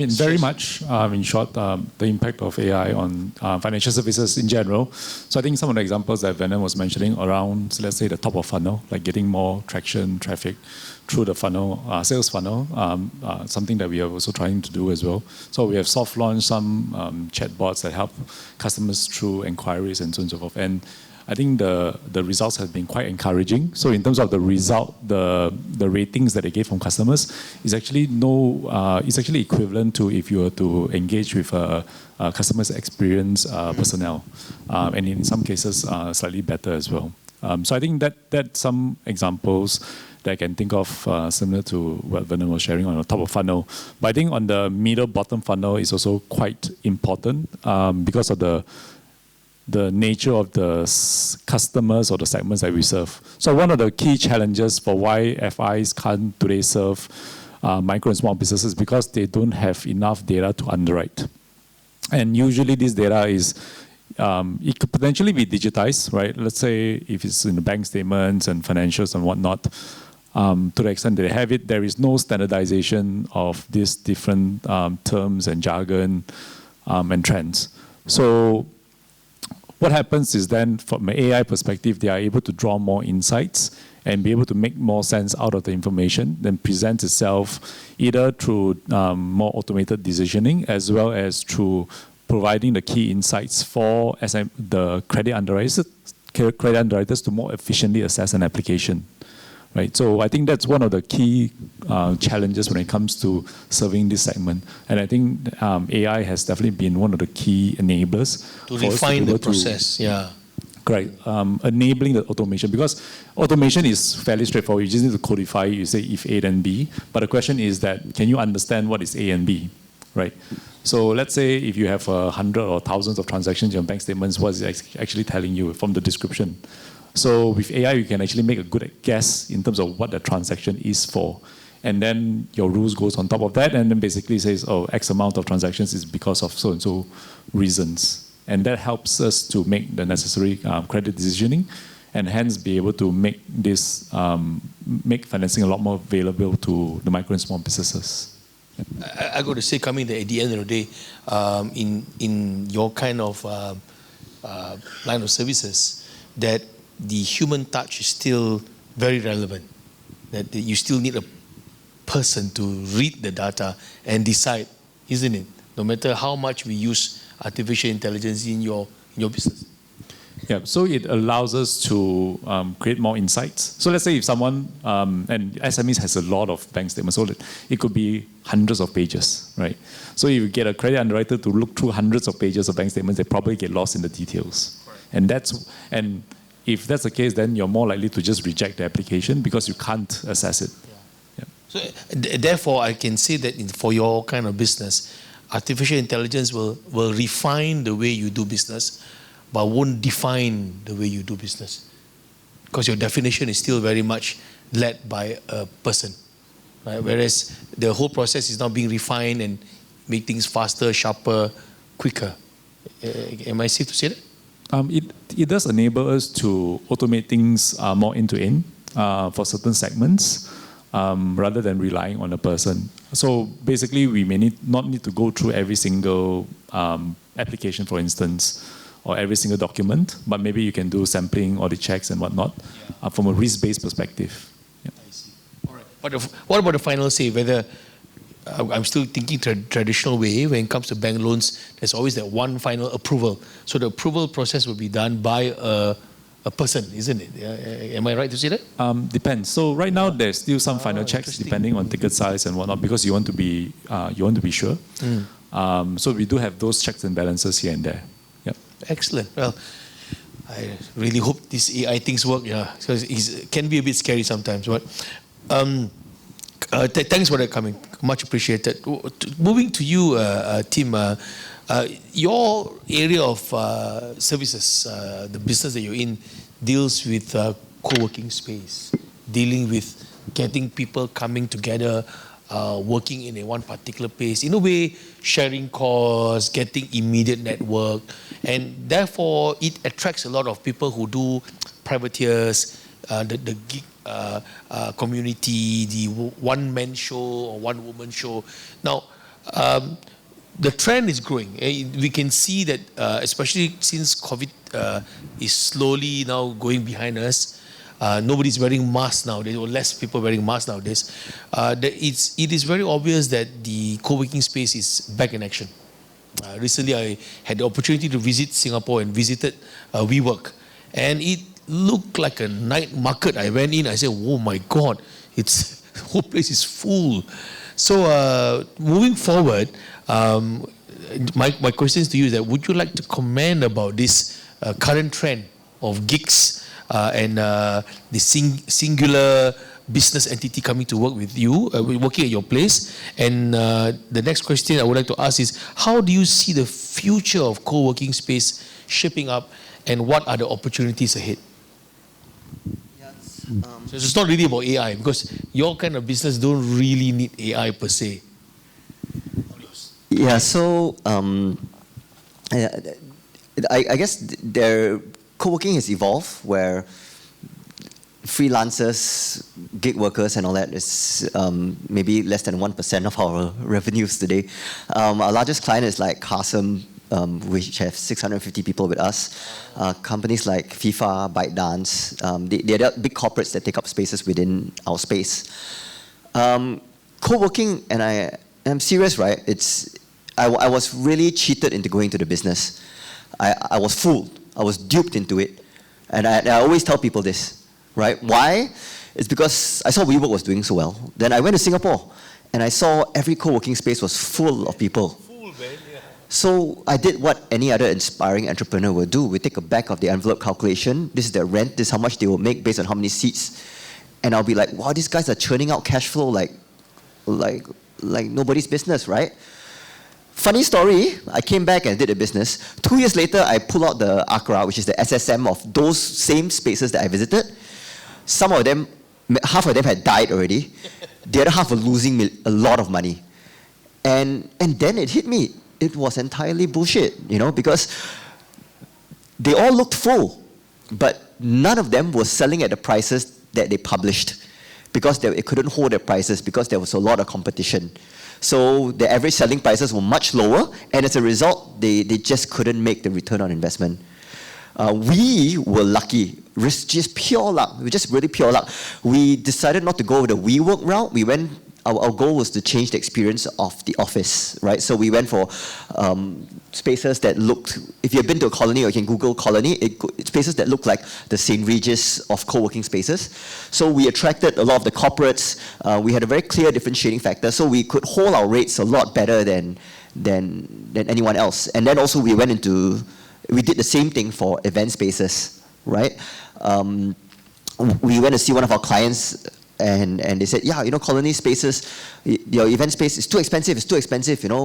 Very much, in short, the impact of AI on financial services in general. So I think some of the examples that Venon was mentioning around, so let's say the top of funnel, like getting more traction, traffic through the funnel, sales funnel, something that we are also trying to do as well. So we have soft launched some chatbots that help customers through inquiries and so on and so forth. And I think the results have been quite encouraging. So in terms of the result, the ratings that they get from customers is actually it's actually equivalent to if you were to engage with a customer's experience personnel, and in some cases slightly better as well. So I think that's some examples that I can think of similar to what Venon was sharing on the top of funnel. But I think on the middle bottom funnel is also quite important because of the nature of the customers or the segments that we serve. So one of the key challenges for why FIs can't today serve micro and small businesses is because they don't have enough data to underwrite. And usually this data is, it could potentially be digitized, right? Let's say if it's in the bank statements and financials and whatnot, to the extent that they have it, there is no standardization of these different terms and jargon and trends. So what happens is then, from an AI perspective, they are able to draw more insights and be able to make more sense out of the information, then present itself either through more automated decisioning as well as through providing the key insights for the credit underwriters to more efficiently assess an application. Right, so I think that's one of the key challenges when it comes to serving this segment, and I think AI has definitely been one of the key enablers to refine the process. Correct, enabling the automation, because automation is fairly straightforward. You just need to codify. You say if A then B, but the question is that can you understand what is A and B, right? So let's say if you have 100 or thousands of transactions in your bank statements, what is it actually telling you from the description? So with AI, you can actually make a good guess in terms of what the transaction is for. And then your rules goes on top of that, and then basically says, oh, X amount of transactions is because of so-and-so reasons. And that helps us to make the necessary credit decisioning, and hence be able to make this, make financing a lot more available to the micro and small businesses. I got to say, coming at the end of the day, in your kind of line of services, that the human touch is still very relevant. That you still need a person to read the data and decide, isn't it? No matter how much we use artificial intelligence in your business. Yeah, so it allows us to create more insights. So let's say if someone, and SMEs has a lot of bank statements, so it could be hundreds of pages, right? So if you get a credit underwriter to look through hundreds of pages of bank statements, they probably get lost in the details. Right. And if that's the case, then you're more likely to just reject the application because you can't assess it. Yeah. So therefore, I can say that for your kind of business, artificial intelligence will refine the way you do business, but won't define the way you do business. Because your definition is still very much led by a person. Right? Whereas the whole process is now being refined and make things faster, sharper, quicker. Am I safe to say that? It does enable us to automate things more end-to-end for certain segments rather than relying on a person. So basically, we may not need to go through every single application, for instance, or every single document, but maybe you can do sampling or the checks and whatnot from a risk-based perspective. Yeah. I see. All right. But what about the final say? Whether I'm still thinking traditional way when it comes to bank loans, there's always that one final approval. So the approval process will be done by a person, isn't it? Am I right to say that? Depends. So right now there's still some final checks depending on ticket size and whatnot because you want to be sure. So we do have those checks and balances here and there. Yep. Excellent. Well, I really hope these AI things work. Yeah, because it can be a bit scary sometimes. But thanks for that coming. Much appreciated. Moving to you, Tim. Your area of services, the business that you're in, deals with co-working space, dealing with getting people coming together, working in one particular place, in a way sharing costs, getting immediate network, and therefore it attracts a lot of people who do privateers, the gig community, the one-man show or one-woman show. Now, the trend is growing. We can see that, especially since COVID is slowly now going behind us, nobody's wearing masks nowadays, or less people wearing masks nowadays. It is very obvious that the co-working space is back in action. Recently, I had the opportunity to visit Singapore and visited WeWork, and it looked like a night market. I went in, I said, oh my God, the whole place is full. So moving forward, my questions to you is that would you like to comment about this current trend of gigs and the singular business entity coming to work with you, working at your place? And the next question I would like to ask is, how do you see the future of co-working space shaping up, and what are the opportunities ahead? So it's not really about AI, because your kind of business don't really need AI per se. Yeah, so I guess their co-working has evolved where freelancers, gig workers and all that is maybe less than 1% of our revenues today. Our largest client is like Hasem, which have 650 people with us. Companies like FIFA, ByteDance, they are big corporates that take up spaces within our space. Co-working, and I'm serious, right? I was really cheated into going to the business. I was fooled. I was duped into it. And I always tell people this, right? Why? It's because I saw WeWork was doing so well. Then I went to Singapore, and I saw every co-working space was full of people. So I did what any other inspiring entrepreneur will do. We take a back of the envelope calculation. This is their rent. This is how much they will make based on how many seats. And I'll be like, wow, these guys are churning out cash flow like nobody's business, right? Funny story, I came back and did a business. 2 years later, I pull out the ACRA, which is the SSM of those same spaces that I visited. Some of them half of them had died already. The other half were losing a lot of money. And then it hit me. It was entirely bullshit, because they all looked full, but none of them were selling at the prices that they published because it couldn't hold their prices because there was a lot of competition. So the average selling prices were much lower, and as a result, they just couldn't make the return on investment. We were lucky, just pure luck. We just really pure luck. We decided not to go the WeWork route. Our goal was to change the experience of the office, right? So we went for spaces that looked, if you've been to a Colony or you can Google Colony, it's spaces that look like the St. Regis of co-working spaces. So we attracted a lot of the corporates. We had a very clear differentiating factor, so we could hold our rates a lot better than anyone else. And then also we did the same thing for event spaces, right? We went to see one of our clients, and they said, yeah, Colony spaces, your event space is too expensive,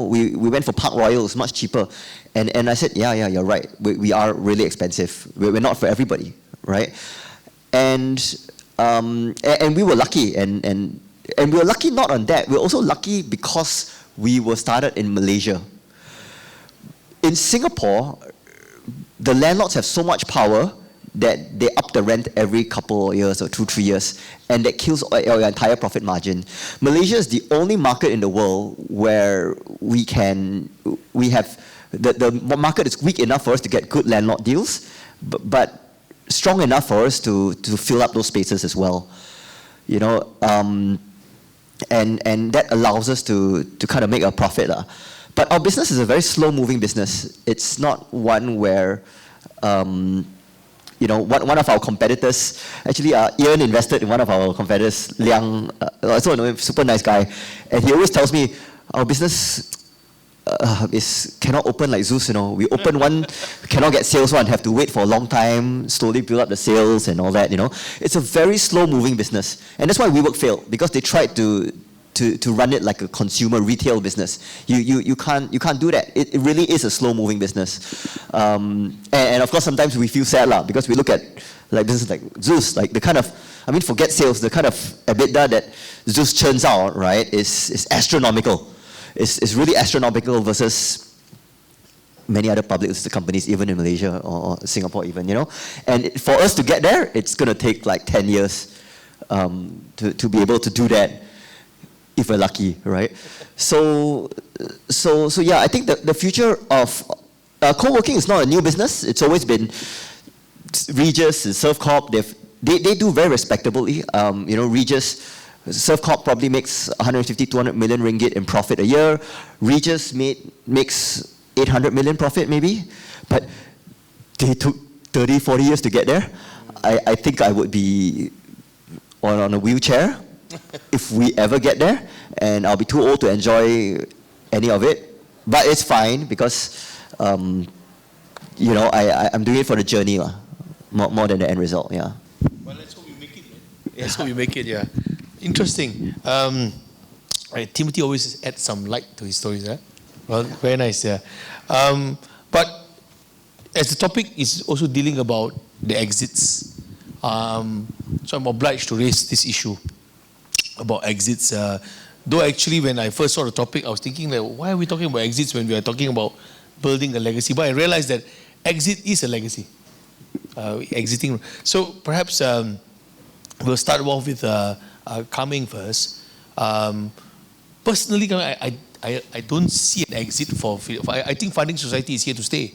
we went for Park Royal, it's much cheaper. And I said, yeah, you're right, we are really expensive. We're not for everybody, right? And we were lucky, and we were lucky not on that, we were also lucky because we were started in Malaysia. In Singapore, the landlords have so much power that they up the rent every couple of years or 2-3 years, and that kills your entire profit margin. Malaysia is the only market in the world where the market is weak enough for us to get good landlord deals, but strong enough for us to fill up those spaces as well. And that allows us to kind of make a profit. But our business is a very slow-moving business. It's not one where one of our competitors, actually Ian invested in one of our competitors, Liang, also a super nice guy, and he always tells me, our business cannot open like Zeus, we open one, cannot get sales one, have to wait for a long time, slowly build up the sales and all that, It's a very slow moving business, and that's why WeWork failed, because they tried to run it like a consumer retail business. You can't do that. It really is a slow-moving business. And of course, sometimes we feel sad because we look at businesses like Zeus, the kind of, forget sales, the kind of EBITDA that Zeus churns out, right, is astronomical. It's really astronomical versus many other public listed companies, even in Malaysia or Singapore even, And for us to get there, it's going to take 10 years to be able to do that, if we're lucky, right? So yeah, I think the future of co-working is not a new business. It's always been Regis, SurfCorp. They do very respectably. Regis, SurfCorp probably makes 150-200 million ringgit in profit a year. Regis makes 800 million profit maybe, but they took 30-40 years to get there. I think I would be on a wheelchair if we ever get there, and I'll be too old to enjoy any of it. But it's fine because, I'm doing it for the journey, more than the end result. Yeah. Well, let's hope you make it. Let's hope you make it. Yeah. Interesting. Right, Timothy always adds some light to his stories. Well, very nice. Yeah. But as the topic is also dealing about the exits, so I'm obliged to raise this issue about exits. Though actually when I first saw the topic, I was thinking why are we talking about exits when we are talking about building a legacy? But I realized that exit is a legacy. Exiting. So perhaps we'll start off with Meng first. Personally, I don't see an exit for I think Funding Society is here to stay.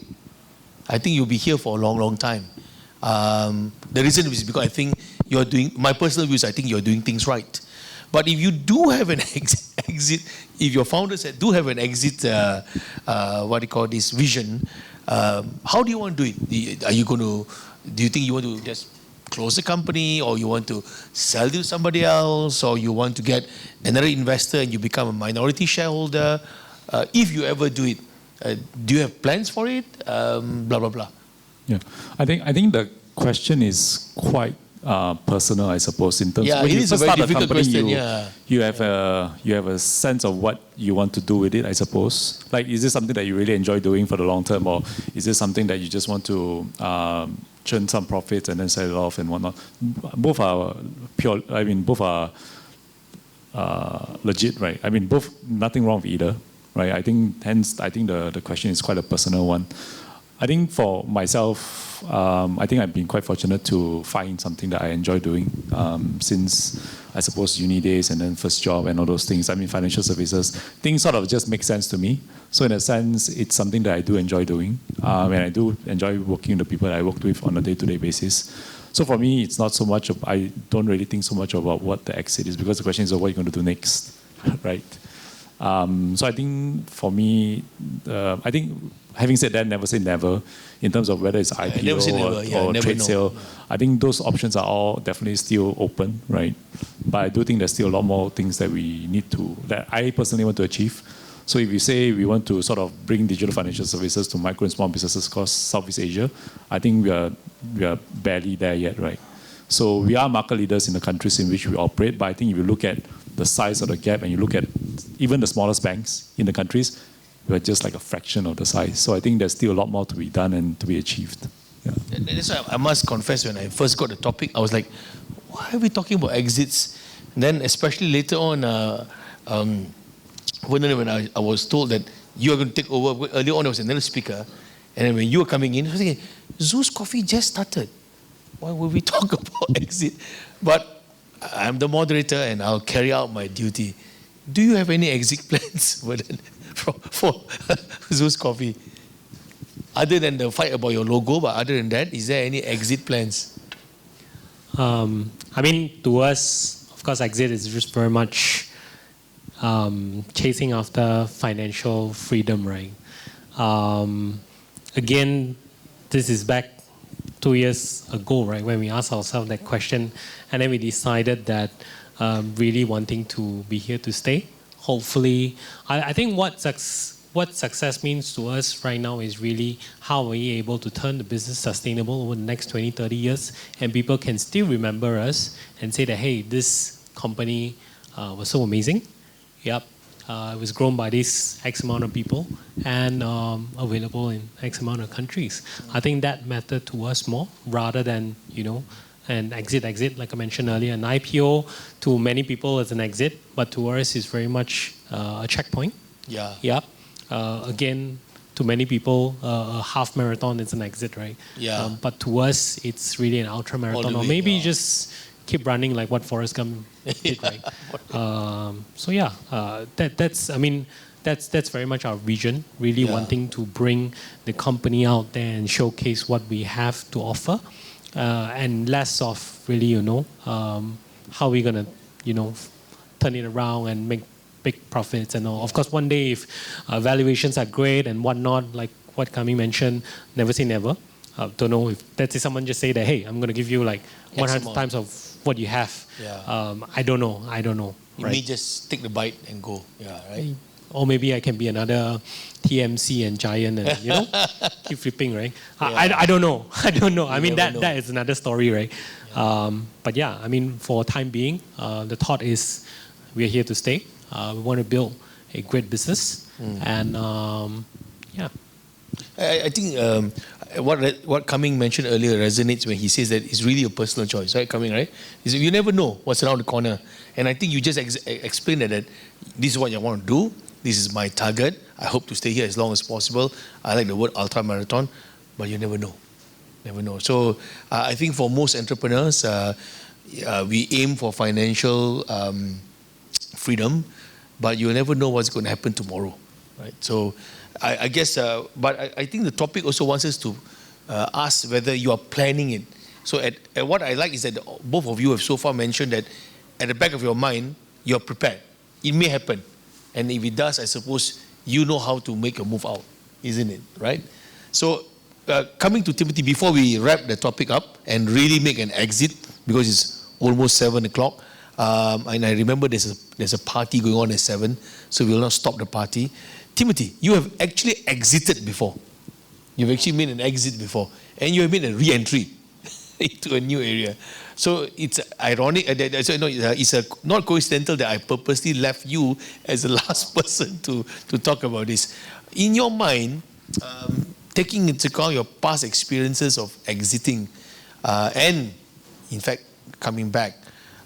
I think you'll be here for a long, long time. The reason is because I think you're doing, my personal views, I think you're doing things right. But if you do have an exit, if your founders do have an exit, vision, how do you want to do it? Are you going to, do you think you want to just close the company, or you want to sell to somebody else, or you want to get another investor and you become a minority shareholder? If you ever do it, do you have plans for it? Blah, blah, blah. Yeah, I think the question is quite personal, I suppose, in terms Yeah, when it you is a first very start a difficult company, question, yeah. you have a sense of what you want to do with it, I suppose. Like, is this something that you really enjoy doing for the long term, or is this something that you just want to churn some profits and then sell it off and whatnot? Both are pure. I mean, both are legit, right? I mean, both, nothing wrong with either, right? I think the question is quite a personal one. I think for myself, I think I've been quite fortunate to find something that I enjoy doing since, I suppose, uni days and then first job and all those things. I mean, financial services, things sort of just make sense to me. So in a sense, it's something that I do enjoy doing. And I do enjoy working with the people that I work with on a day-to-day basis. So for me, it's not so much of, I don't really think so much about what the exit is, because the question is, what are you going to do next, right? So I think for me, I think having said that, never say never in terms of whether it's IPO or trade sale. I think those options are all definitely still open, right? But I do think there's still a lot more things that we need to, that I personally want to achieve. So if you say we want to sort of bring digital financial services to micro and small businesses across Southeast Asia, I think we are barely there yet, right? So we are market leaders in the countries in which we operate, but I think if you look at the size of the gap and you look at even the smallest banks in the countries, we're just like a fraction of the size. So I think there's still a lot more to be done and to be achieved. Yeah. And that's why I must confess, when I first got the topic, I was like, why are we talking about exits? And then especially later on, when I was told that you are going to take over, earlier on there was another speaker, and then when you were coming in, I was thinking, Zeus Coffee just started. Why would we talk about exit? But I'm the moderator and I'll carry out my duty. Do you have any exit plans for Zeus Coffee? Other than the fight about your logo, but other than that, is there any exit plans? I mean, to us, of course, exit is just very much chasing after financial freedom, right? Again, this is back 2 years ago, right, when we asked ourselves that question, and then we decided that really wanting to be here to stay. Hopefully, I think what success means to us right now is really how are we able to turn the business sustainable over the next 20, 30 years, and people can still remember us and say that, hey, this company was so amazing. Yep. It was grown by this X amount of people and available in X amount of countries. I think that mattered to us more rather than, an exit, like I mentioned earlier. An IPO to many people is an exit, but to us is very much a checkpoint. Yeah. Yep. Again, to many people, a half marathon is an exit, right? Yeah. But to us, it's really an ultra marathon, or maybe just keep running like what Forrest Gump did, right? That's very much our vision, really wanting to bring the company out there and showcase what we have to offer, and less of really, how we're gonna, turn it around and make big profits and all. Of course, one day if valuations are great and whatnot, like what Kami mentioned, never say never. Don't know if let's say someone just say that, hey, I'm going to give you like 100 times of what you have. Yeah. I don't know. You right? may just take the bite and go. Yeah, right? Or maybe I can be another TMC and Giant and, keep flipping, right? Yeah. I don't know. I mean, never know. that is another story, right? Yeah. But yeah, I mean, for time being, the thought is we are here to stay. We want to build a great business. And yeah. I think what Cumming mentioned earlier resonates when he says that it's really a personal choice, right, Cumming, right? You never know what's around the corner. And I think you just explained that this is what you want to do. This is my target. I hope to stay here as long as possible. I like the word ultra marathon, but you never know. Never know. So I think for most entrepreneurs, we aim for financial freedom, but you never know what's going to happen tomorrow, right? So I guess, but I think the topic also wants us to ask whether you are planning it. So at what I like is that both of you have so far mentioned that at the back of your mind, you're prepared. It may happen. And if it does, I suppose you know how to make a move out, isn't it, right? So coming to Timothy, before we wrap the topic up and really make an exit, because it's almost 7 o'clock, and I remember there's a party going on at 7, so we will not stop the party. Timothy, you have actually exited before. You've actually made an exit before. And you have made a re-entry into a new area. So it's ironic, it's not coincidental that I purposely left you as the last person to talk about this. In your mind, taking into account your past experiences of exiting and, in fact, coming back,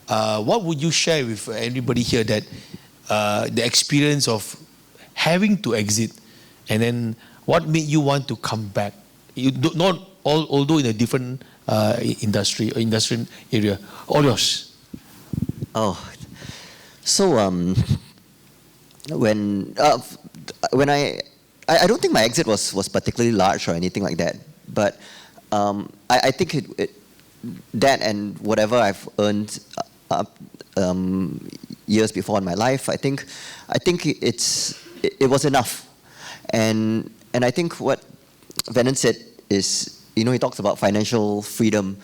what would you share with everybody here that the experience of having to exit, and then what made you want to come back? Although in a different industrial area. All yours. Oh, so when I don't think my exit was particularly large or anything like that, but I think that and whatever I've earned years before in my life, I think it was enough, and I think what Venon said is, he talks about financial freedom,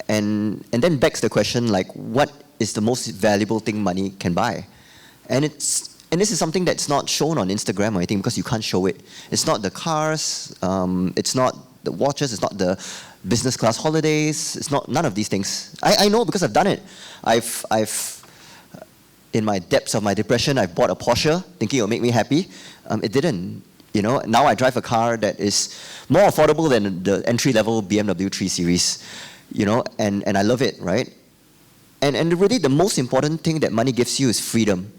and then begs the question, like, what is the most valuable thing money can buy? And this is something that's not shown on Instagram or anything, because you can't show it. It's not the cars, it's not the watches, it's not the business class holidays, it's not none of these things. I know because I've done it. I've in my depths of my depression, I bought a Porsche thinking it'll make me happy. It didn't. Now I drive a car that is more affordable than the entry-level BMW 3 Series, and I love it, right? And really the most important thing that money gives you is freedom.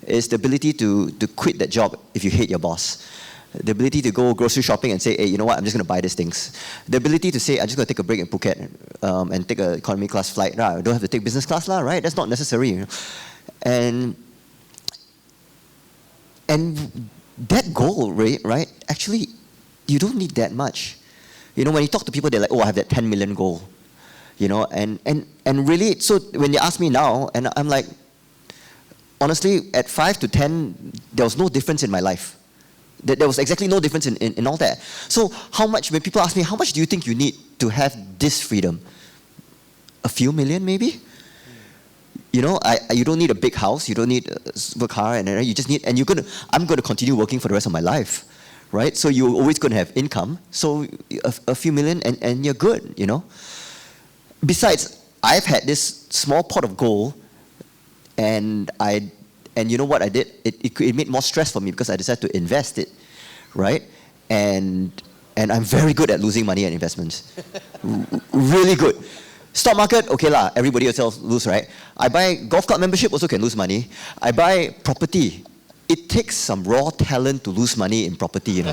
Is the ability to quit that job if you hate your boss. The ability to go grocery shopping and say, hey, you know what, I'm just going to buy these things. The ability to say, I'm just going to take a break in Phuket and take an economy class flight. I don't have to take business class, right? That's not necessary. And that goal, right? Actually, you don't need that much. When you talk to people, they're like, oh, I have that 10 million goal. And really, so when they ask me now, and I'm like, honestly, at 5 to 10, there was no difference in my life. There was exactly no difference in all that. So how much, when people ask me, how much do you think you need to have this freedom? A few million, maybe? You don't need a big house, you don't need a super car, and you just need, and I'm going to continue working for the rest of my life, right? So you're always going to have income, so a few million, and you're good, Besides, I've had this small pot of gold, and you know what I did? It made more stress for me because I decided to invest it, right? And I'm very good at losing money at investments. Really good. Stock market, okay lah, everybody else lose, right? I buy golf club membership, also can lose money. I buy property. It takes some raw talent to lose money in property,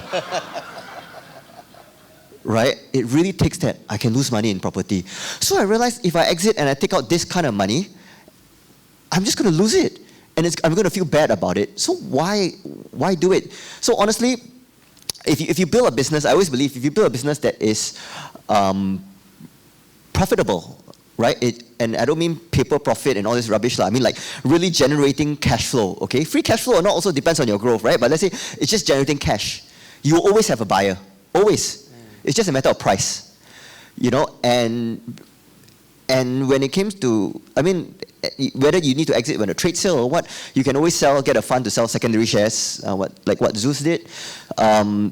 Right? It really takes that. I can lose money in property. So I realized if I exit and I take out this kind of money, I'm just going to lose it. And I'm going to feel bad about it. So why do it? So honestly, if you build a business, I always believe if you build a business that is profitable, right? And I don't mean paper profit and all this rubbish. I mean like really generating cash flow, okay? Free cash flow or not also depends on your growth, right? But let's say it's just generating cash. You will always have a buyer, always. It's just a matter of price, and when it comes to, whether you need to exit when a trade sale or what, you can always get a fund to sell secondary shares, like what Zeus did.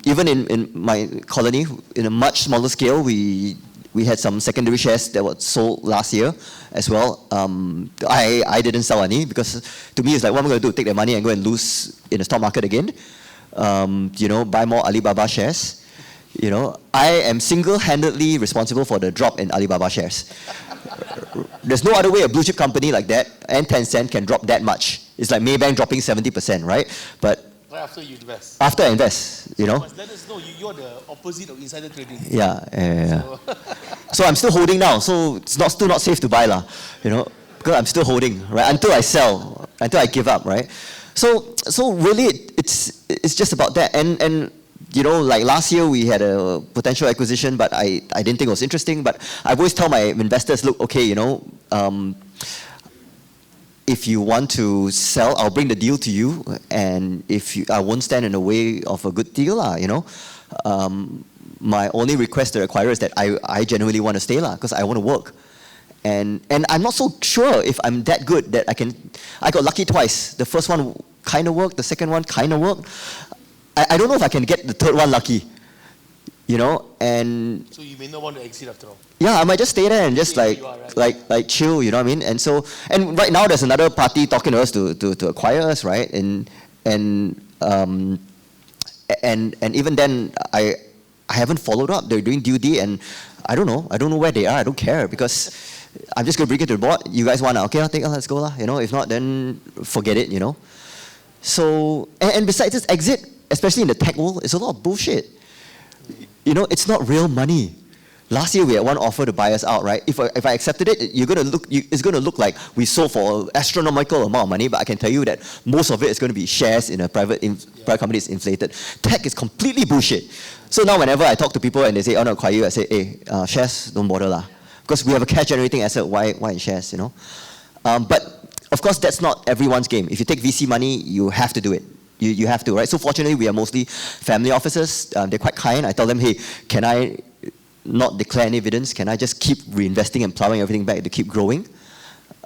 Even in my colony, in a much smaller scale, we had some secondary shares that were sold last year as well. I didn't sell any because to me it's like, what am I going to do? Take that money and go and lose in the stock market again? Buy more Alibaba shares. I am single-handedly responsible for the drop in Alibaba shares. There's no other way a blue chip company like that and Tencent can drop that much. It's like Maybank dropping 70%, right? But right after you invest. After I invest, You must let us know you're the opposite of insider trading. Yeah. So I'm still holding now. So it's still not safe to buy, because I'm still holding, right? Until I sell, until I give up, right? So really, it's just about that. And like last year we had a potential acquisition, but I didn't think it was interesting. But I always tell my investors, look, okay, if you want to sell, I'll bring the deal to you, and I won't stand in the way of a good deal, my only request to the acquirer is that I genuinely want to stay, because I want to work. And I'm not so sure if I'm that good that I got lucky twice. The first one kind of worked, the second one kind of worked. I don't know if I can get the third one lucky. you know, and So you may not want to exit after all. yeah, I might just stay there and just Stay where you are, right? like chill, you know what I mean? And so, and right now there's another party talking to us to acquire us, right? And even then, I haven't followed up. They're doing due D, and I don't know where they are. I don't care, because I'm just gonna bring it to the board. You guys wanna, okay, let's go lah. You know, if not, then forget it. You know. So, and besides this exit, especially in the tech world, it's a lot of bullshit. You know, it's not real money. Last year we had one offer to buy us out, right? If I accepted it, it's gonna look like we sold for an astronomical amount of money, but I can tell you that most of it is gonna be shares in a private company that's inflated. Tech is completely bullshit. So now whenever I talk to people and they say, oh no, acquire you, I say, hey, shares, don't bother lah. Because we have a cash generating asset, why in shares, you know? But of course, that's not everyone's game. If you take VC money, you have to do it. You have to, right? So fortunately, we are mostly family offices. They're quite kind. I tell them, hey, can I not declare any dividends? Can I just keep reinvesting and plowing everything back to keep growing?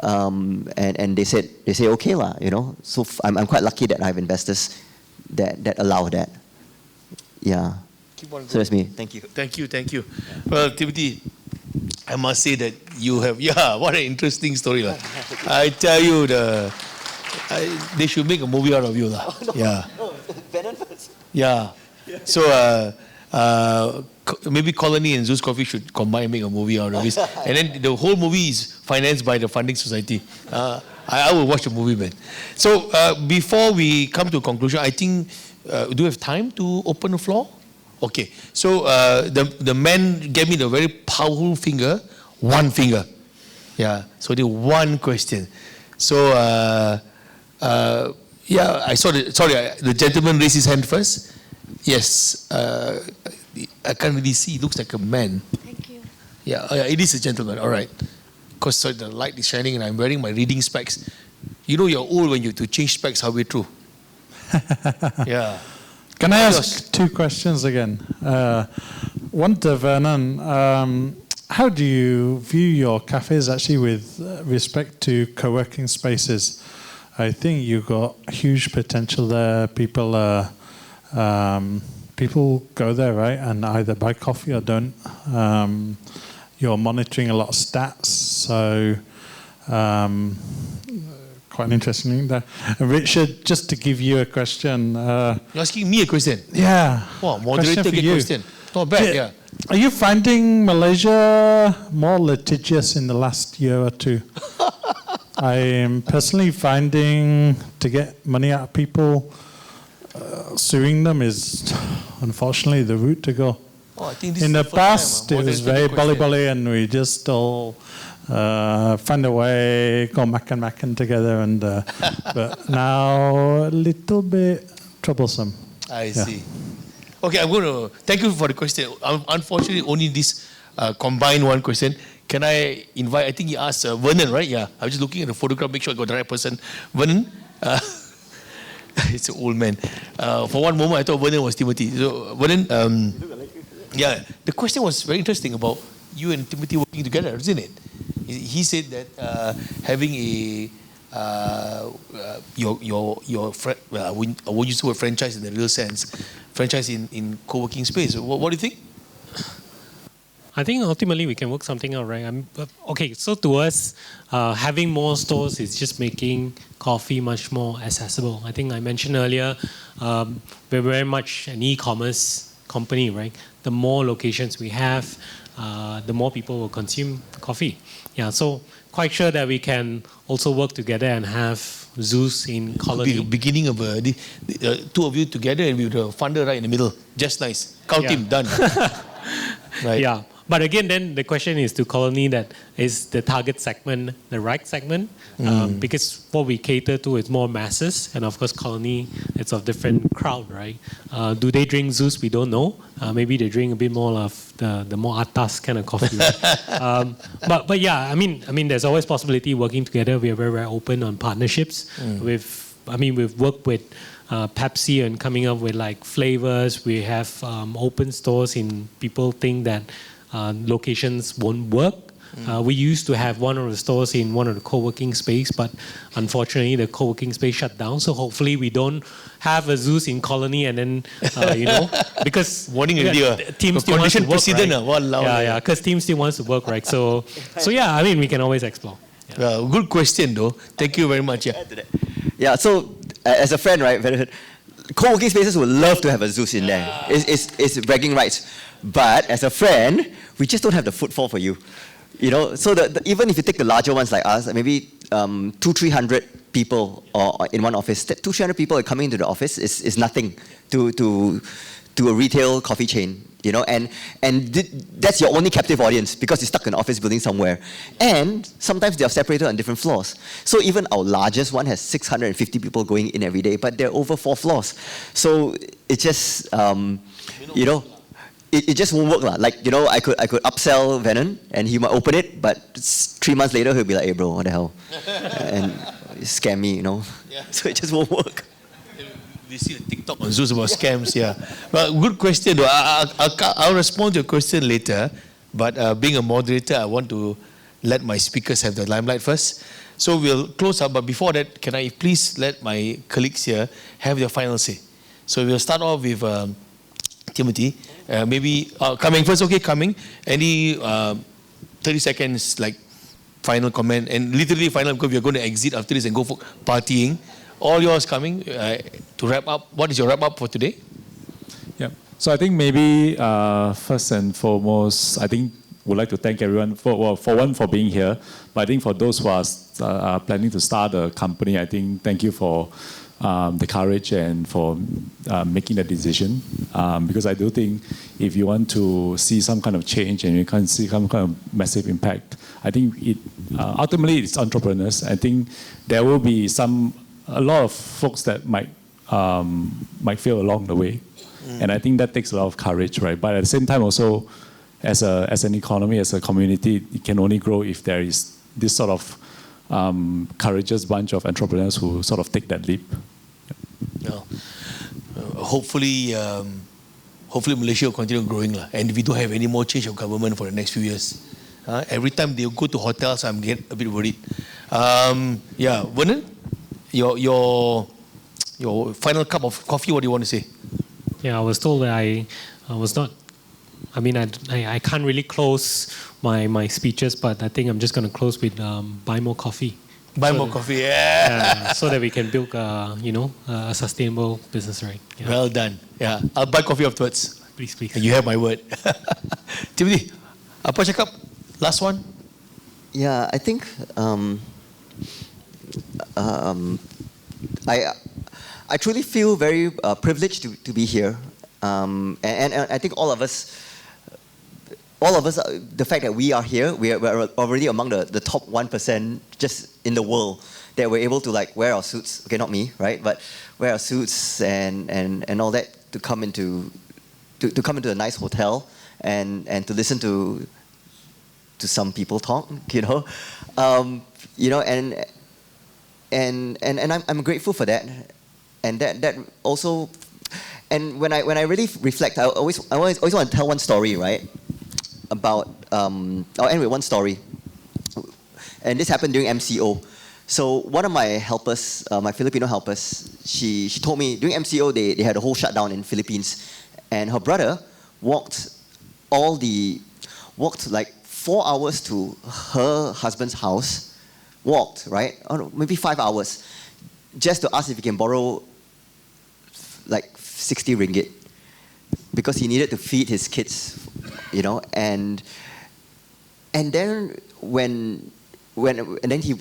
And they say okay lah, you know. So I'm quite lucky that I have investors that allow that. Yeah. So that's me. Thank you. Thank you. Well, Timothy, I must say that you have, what an interesting story. I tell you, they should make a movie out of you. Yeah. Venon first. Yeah. So maybe Colony and Zeus Coffee should combine and make a movie out of this. And then the whole movie is financed by the funding society. I will watch the movie, man. So before we come to a conclusion, I think, do we have time to open the floor? Okay. So the man gave me the very powerful finger, one finger. Yeah. So the one question. So I saw the gentleman raised his hand first. Yes. I can't really see. It looks like a man. Thank you. Yeah, it is a gentleman. All right. Because the light is shining and I'm wearing my reading specs. You know you're old when you have to change specs halfway through. Yeah. Can I ask two questions again? One to Vernon. How do you view your cafes actually with respect to co-working spaces? I think you've got huge potential there. People go there, right, and either buy coffee or don't. You're monitoring a lot of stats, so quite an interesting thing there. Richard, just to give you a question. You're asking me a question? Yeah. Wow, moderator get question. Not bad, yeah. Are you finding Malaysia more litigious in the last year or two? I am personally finding to get money out of people, suing them is unfortunately the route to go. Oh, I think this in is the past, time, it was very bolly and we just all find a way, go makan together, and but now a little bit troublesome. I see. Okay, I'm going to thank you for the question. Unfortunately, only this combined one question. Can I invite? I think he asked Vernon, right? Yeah, I was just looking at the photograph, make sure I got the right person. Vernon. It's an old man. For one moment, I thought Venon was Timothy. So, Venon, yeah, the question was very interesting about you and Timothy working together, isn't it? He said that having a I won't use the word franchise in the real sense, franchise in co-working space. What do you think? I think ultimately we can work something out, right? Okay, so to us, having more stores is just making coffee much more accessible. I think I mentioned earlier, we're very much an e-commerce company, right? The more locations we have, the more people will consume coffee. Yeah, so quite sure that we can also work together and have Zeus in Colony. The beginning of the two of you together and with the funder right in the middle. Just nice. Count him, done. Right. Yeah. But again, then the question is to Colony, that is the target segment the right segment? Because what we cater to is more masses, and of course Colony, it's of different crowd, right? Do they drink Zeus? We don't know. Maybe they drink a bit more of the more atas kind of coffee. But yeah, I mean, there's always possibility working together. We are very, very open on partnerships. We've worked with Pepsi and coming up with like flavors. We have open stores in people think that locations won't work. We used to have one of the stores in one of the co-working space, but unfortunately the co-working space shut down. So hopefully we don't have a Zeus in Colony and then, because warning already, team still wants to work, precedent, right? Because team still wants to work, right? So yeah, I mean, we can always explore. Good question though. Thank you very much. Yeah, so as a friend, right, co-working spaces would love to have a Zeus in there. It's bragging rights. But as a friend, we just don't have the footfall for you. So even if you take the larger ones like us, maybe 200-300 people or in one office, 200-300 people are coming into the office is nothing to a retail coffee chain. And that's your only captive audience because you're stuck in an office building somewhere. And sometimes they are separated on different floors. So even our largest one has 650 people going in every day, but they're over 4 floors. So it just, it just won't work. Like, I could upsell Venon and he might open it, but 3 months later he'll be like, hey bro, what the hell? And scam me, So it just won't work. We see a TikTok on Zeus about scams, Well, good question though. I'll respond to your question later, but being a moderator, I want to let my speakers have the limelight first. So we'll close up, but before that, can I please let my colleagues here have their final say? So we'll start off with Timothy. Maybe coming first, okay, coming. Any 30 seconds, like final comment, and literally final because we're going to exit after this and go for partying. All yours coming to wrap up. What is your wrap up for today? Yeah. So I think maybe first and foremost, I think would like to thank everyone for being here. But I think for those who are planning to start a company, I think thank you for the courage and for making the decision. Because I do think if you want to see some kind of change and you can see some kind of massive impact, I think ultimately it's entrepreneurs. I think there will be a lot of folks that might fail along the way. And I think that takes a lot of courage, right? But at the same time also, as an economy, as a community, it can only grow if there is this sort of courageous bunch of entrepreneurs who sort of take that leap. Hopefully Malaysia will continue growing, and we don't have any more change of government for the next few years. Every time they go to hotels, I'm getting a bit worried. Venon, your final cup of coffee. What do you want to say? Yeah, I was told that I was not. I mean, I can't really close my speeches, but I think I'm just going to close with buy more coffee. Buy more coffee, so that we can build, a sustainable business, right? Yeah. Well done. Yeah, I'll buy coffee afterwards. Please. You have my word. Timothy, apa cakap? Last one. Yeah, I think I truly feel very privileged to be here, and I think all of us, the fact that we are here, we're already among the top 1% just in the world that we're able to wear our suits. Okay, not me, right? But wear our suits and all that to come into a nice hotel and to listen to some people talk, and I'm grateful for that, and that also, and when I really reflect, I always want to tell one story, right? About I'll end with one story, and this happened during MCO. So one of my helpers, my Filipino helpers, she told me during MCO they had a whole shutdown in Philippines, and her brother walked like 4 hours to her husband's house, right? Or maybe 5 hours, just to ask if he can borrow like 60 ringgit, because he needed to feed his kids, and then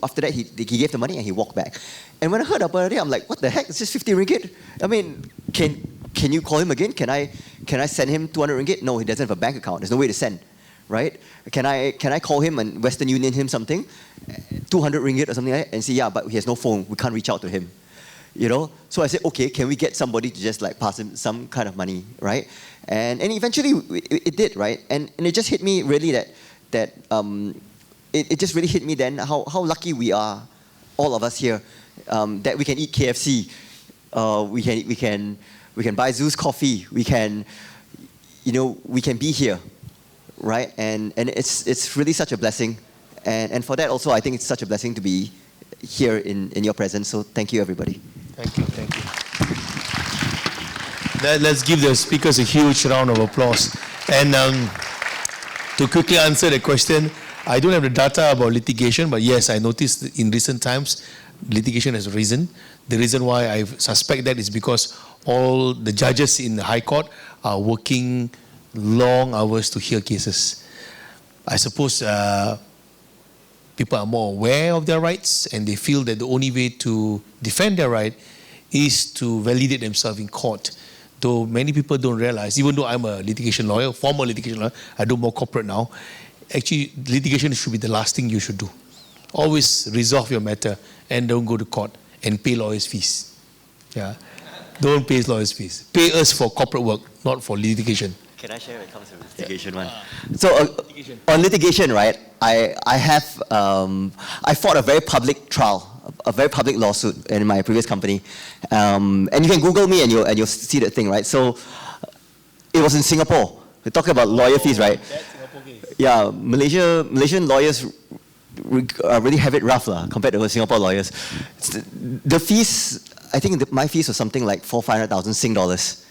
after that he gave the money and he walked back. And when I heard about it, I'm like, what the heck? It's just 50 ringgit. I mean, can you call him again? Can I send him 200 ringgit? No, he doesn't have a bank account. There's no way to send, right? Can I call him and Western Union him something, 200 ringgit or something like that, and say, yeah, but he has no phone. We can't reach out to him. So I said, okay, can we get somebody to just pass him some kind of money, right? And eventually it did, right? And it just hit me really that it just really hit me then how lucky we are, all of us here, that we can eat KFC, we can buy Zeus coffee, we can be here, right? And it's really such a blessing. And for that also, I think it's such a blessing to be here in your presence. So thank you, everybody. Thank you, thank you. Let's give the speakers a huge round of applause. And to quickly answer the question, I don't have the data about litigation, but yes, I noticed in recent times, litigation has risen. The reason why I suspect that is because all the judges in the High Court are working long hours to hear cases. I suppose people are more aware of their rights, and they feel that the only way to defend their right is to validate themselves in court. Though many people don't realize, even though I'm a litigation lawyer, former litigation lawyer, I do more corporate now, actually litigation should be the last thing you should do. Always resolve your matter and don't go to court and pay lawyers' fees. Yeah, don't pay lawyers' fees. Pay us for corporate work, not for litigation. Can I share when it comes to litigation one? So on litigation, right, I fought a very public trial, a very public lawsuit in my previous company. And you can Google me and you'll see that thing, right? So it was in Singapore. We're talking about lawyer fees, right? Yeah, Malaysian lawyers really have it rough compared to Singapore lawyers. The fees, I think my fees was something like 400,000-500,000 Sing dollars.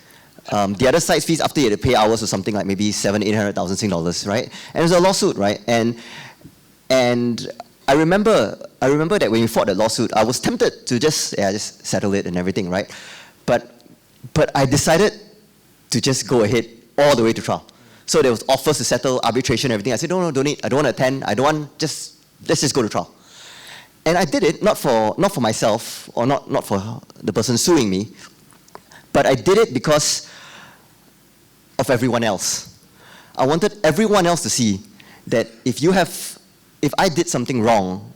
The other side's fees after you had to pay hours was something like maybe 700,000-800,000 Sing dollars, right? And it was a lawsuit, right? And I remember that when we fought that lawsuit, I was tempted to just settle it and everything, right? But I decided to just go ahead all the way to trial. So there was offers to settle, arbitration, everything. I said, no, don't need. I don't want to attend. I don't want. Let's just go to trial. And I did it not for myself or not for the person suing me, but I did it because of everyone else. I wanted everyone else to see that if I did something wrong,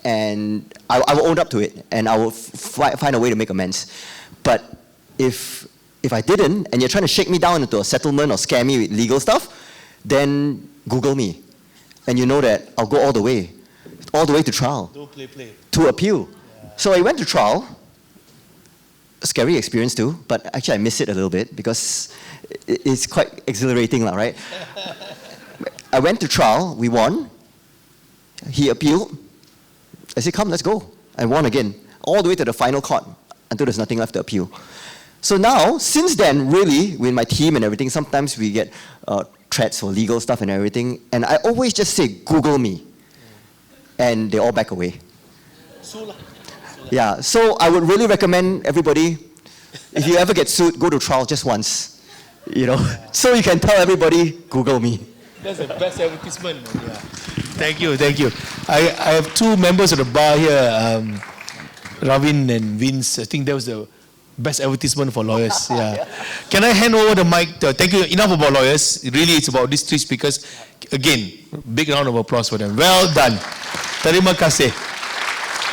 and I will own up to it, and I will find a way to make amends. But if I didn't, and you're trying to shake me down into a settlement or scare me with legal stuff, then Google me. And you know that I'll go all the way to trial. Don't play. To appeal. Yeah. So I went to trial. A scary experience too, but actually I miss it a little bit because it's quite exhilarating, right? I went to trial, we won. He appealed. I said, come, let's go. I won again, all the way to the final court until there's nothing left to appeal. So now, since then, really, with my team and everything, sometimes we get threats for legal stuff and everything, and I always just say, Google me. And they all back away. Yeah, so I would really recommend everybody, if you ever get sued, go to trial just once. So you can tell everybody, Google me. That's the best advertisement. Yeah. Thank you. I have two members of the bar here, Ravin and Vince. I think that was the best advertisement for lawyers. Yeah. Can I hand over the mic? Thank you. Enough about lawyers. Really, it's about these three speakers. Again, big round of applause for them. Well done. Terima kasih.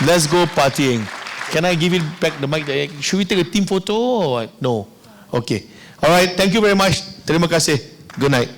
Let's go partying. Can I give it back the mic? Should we take a team photo or what? No. Okay. All right. Thank you very much. Terima kasih. Good night.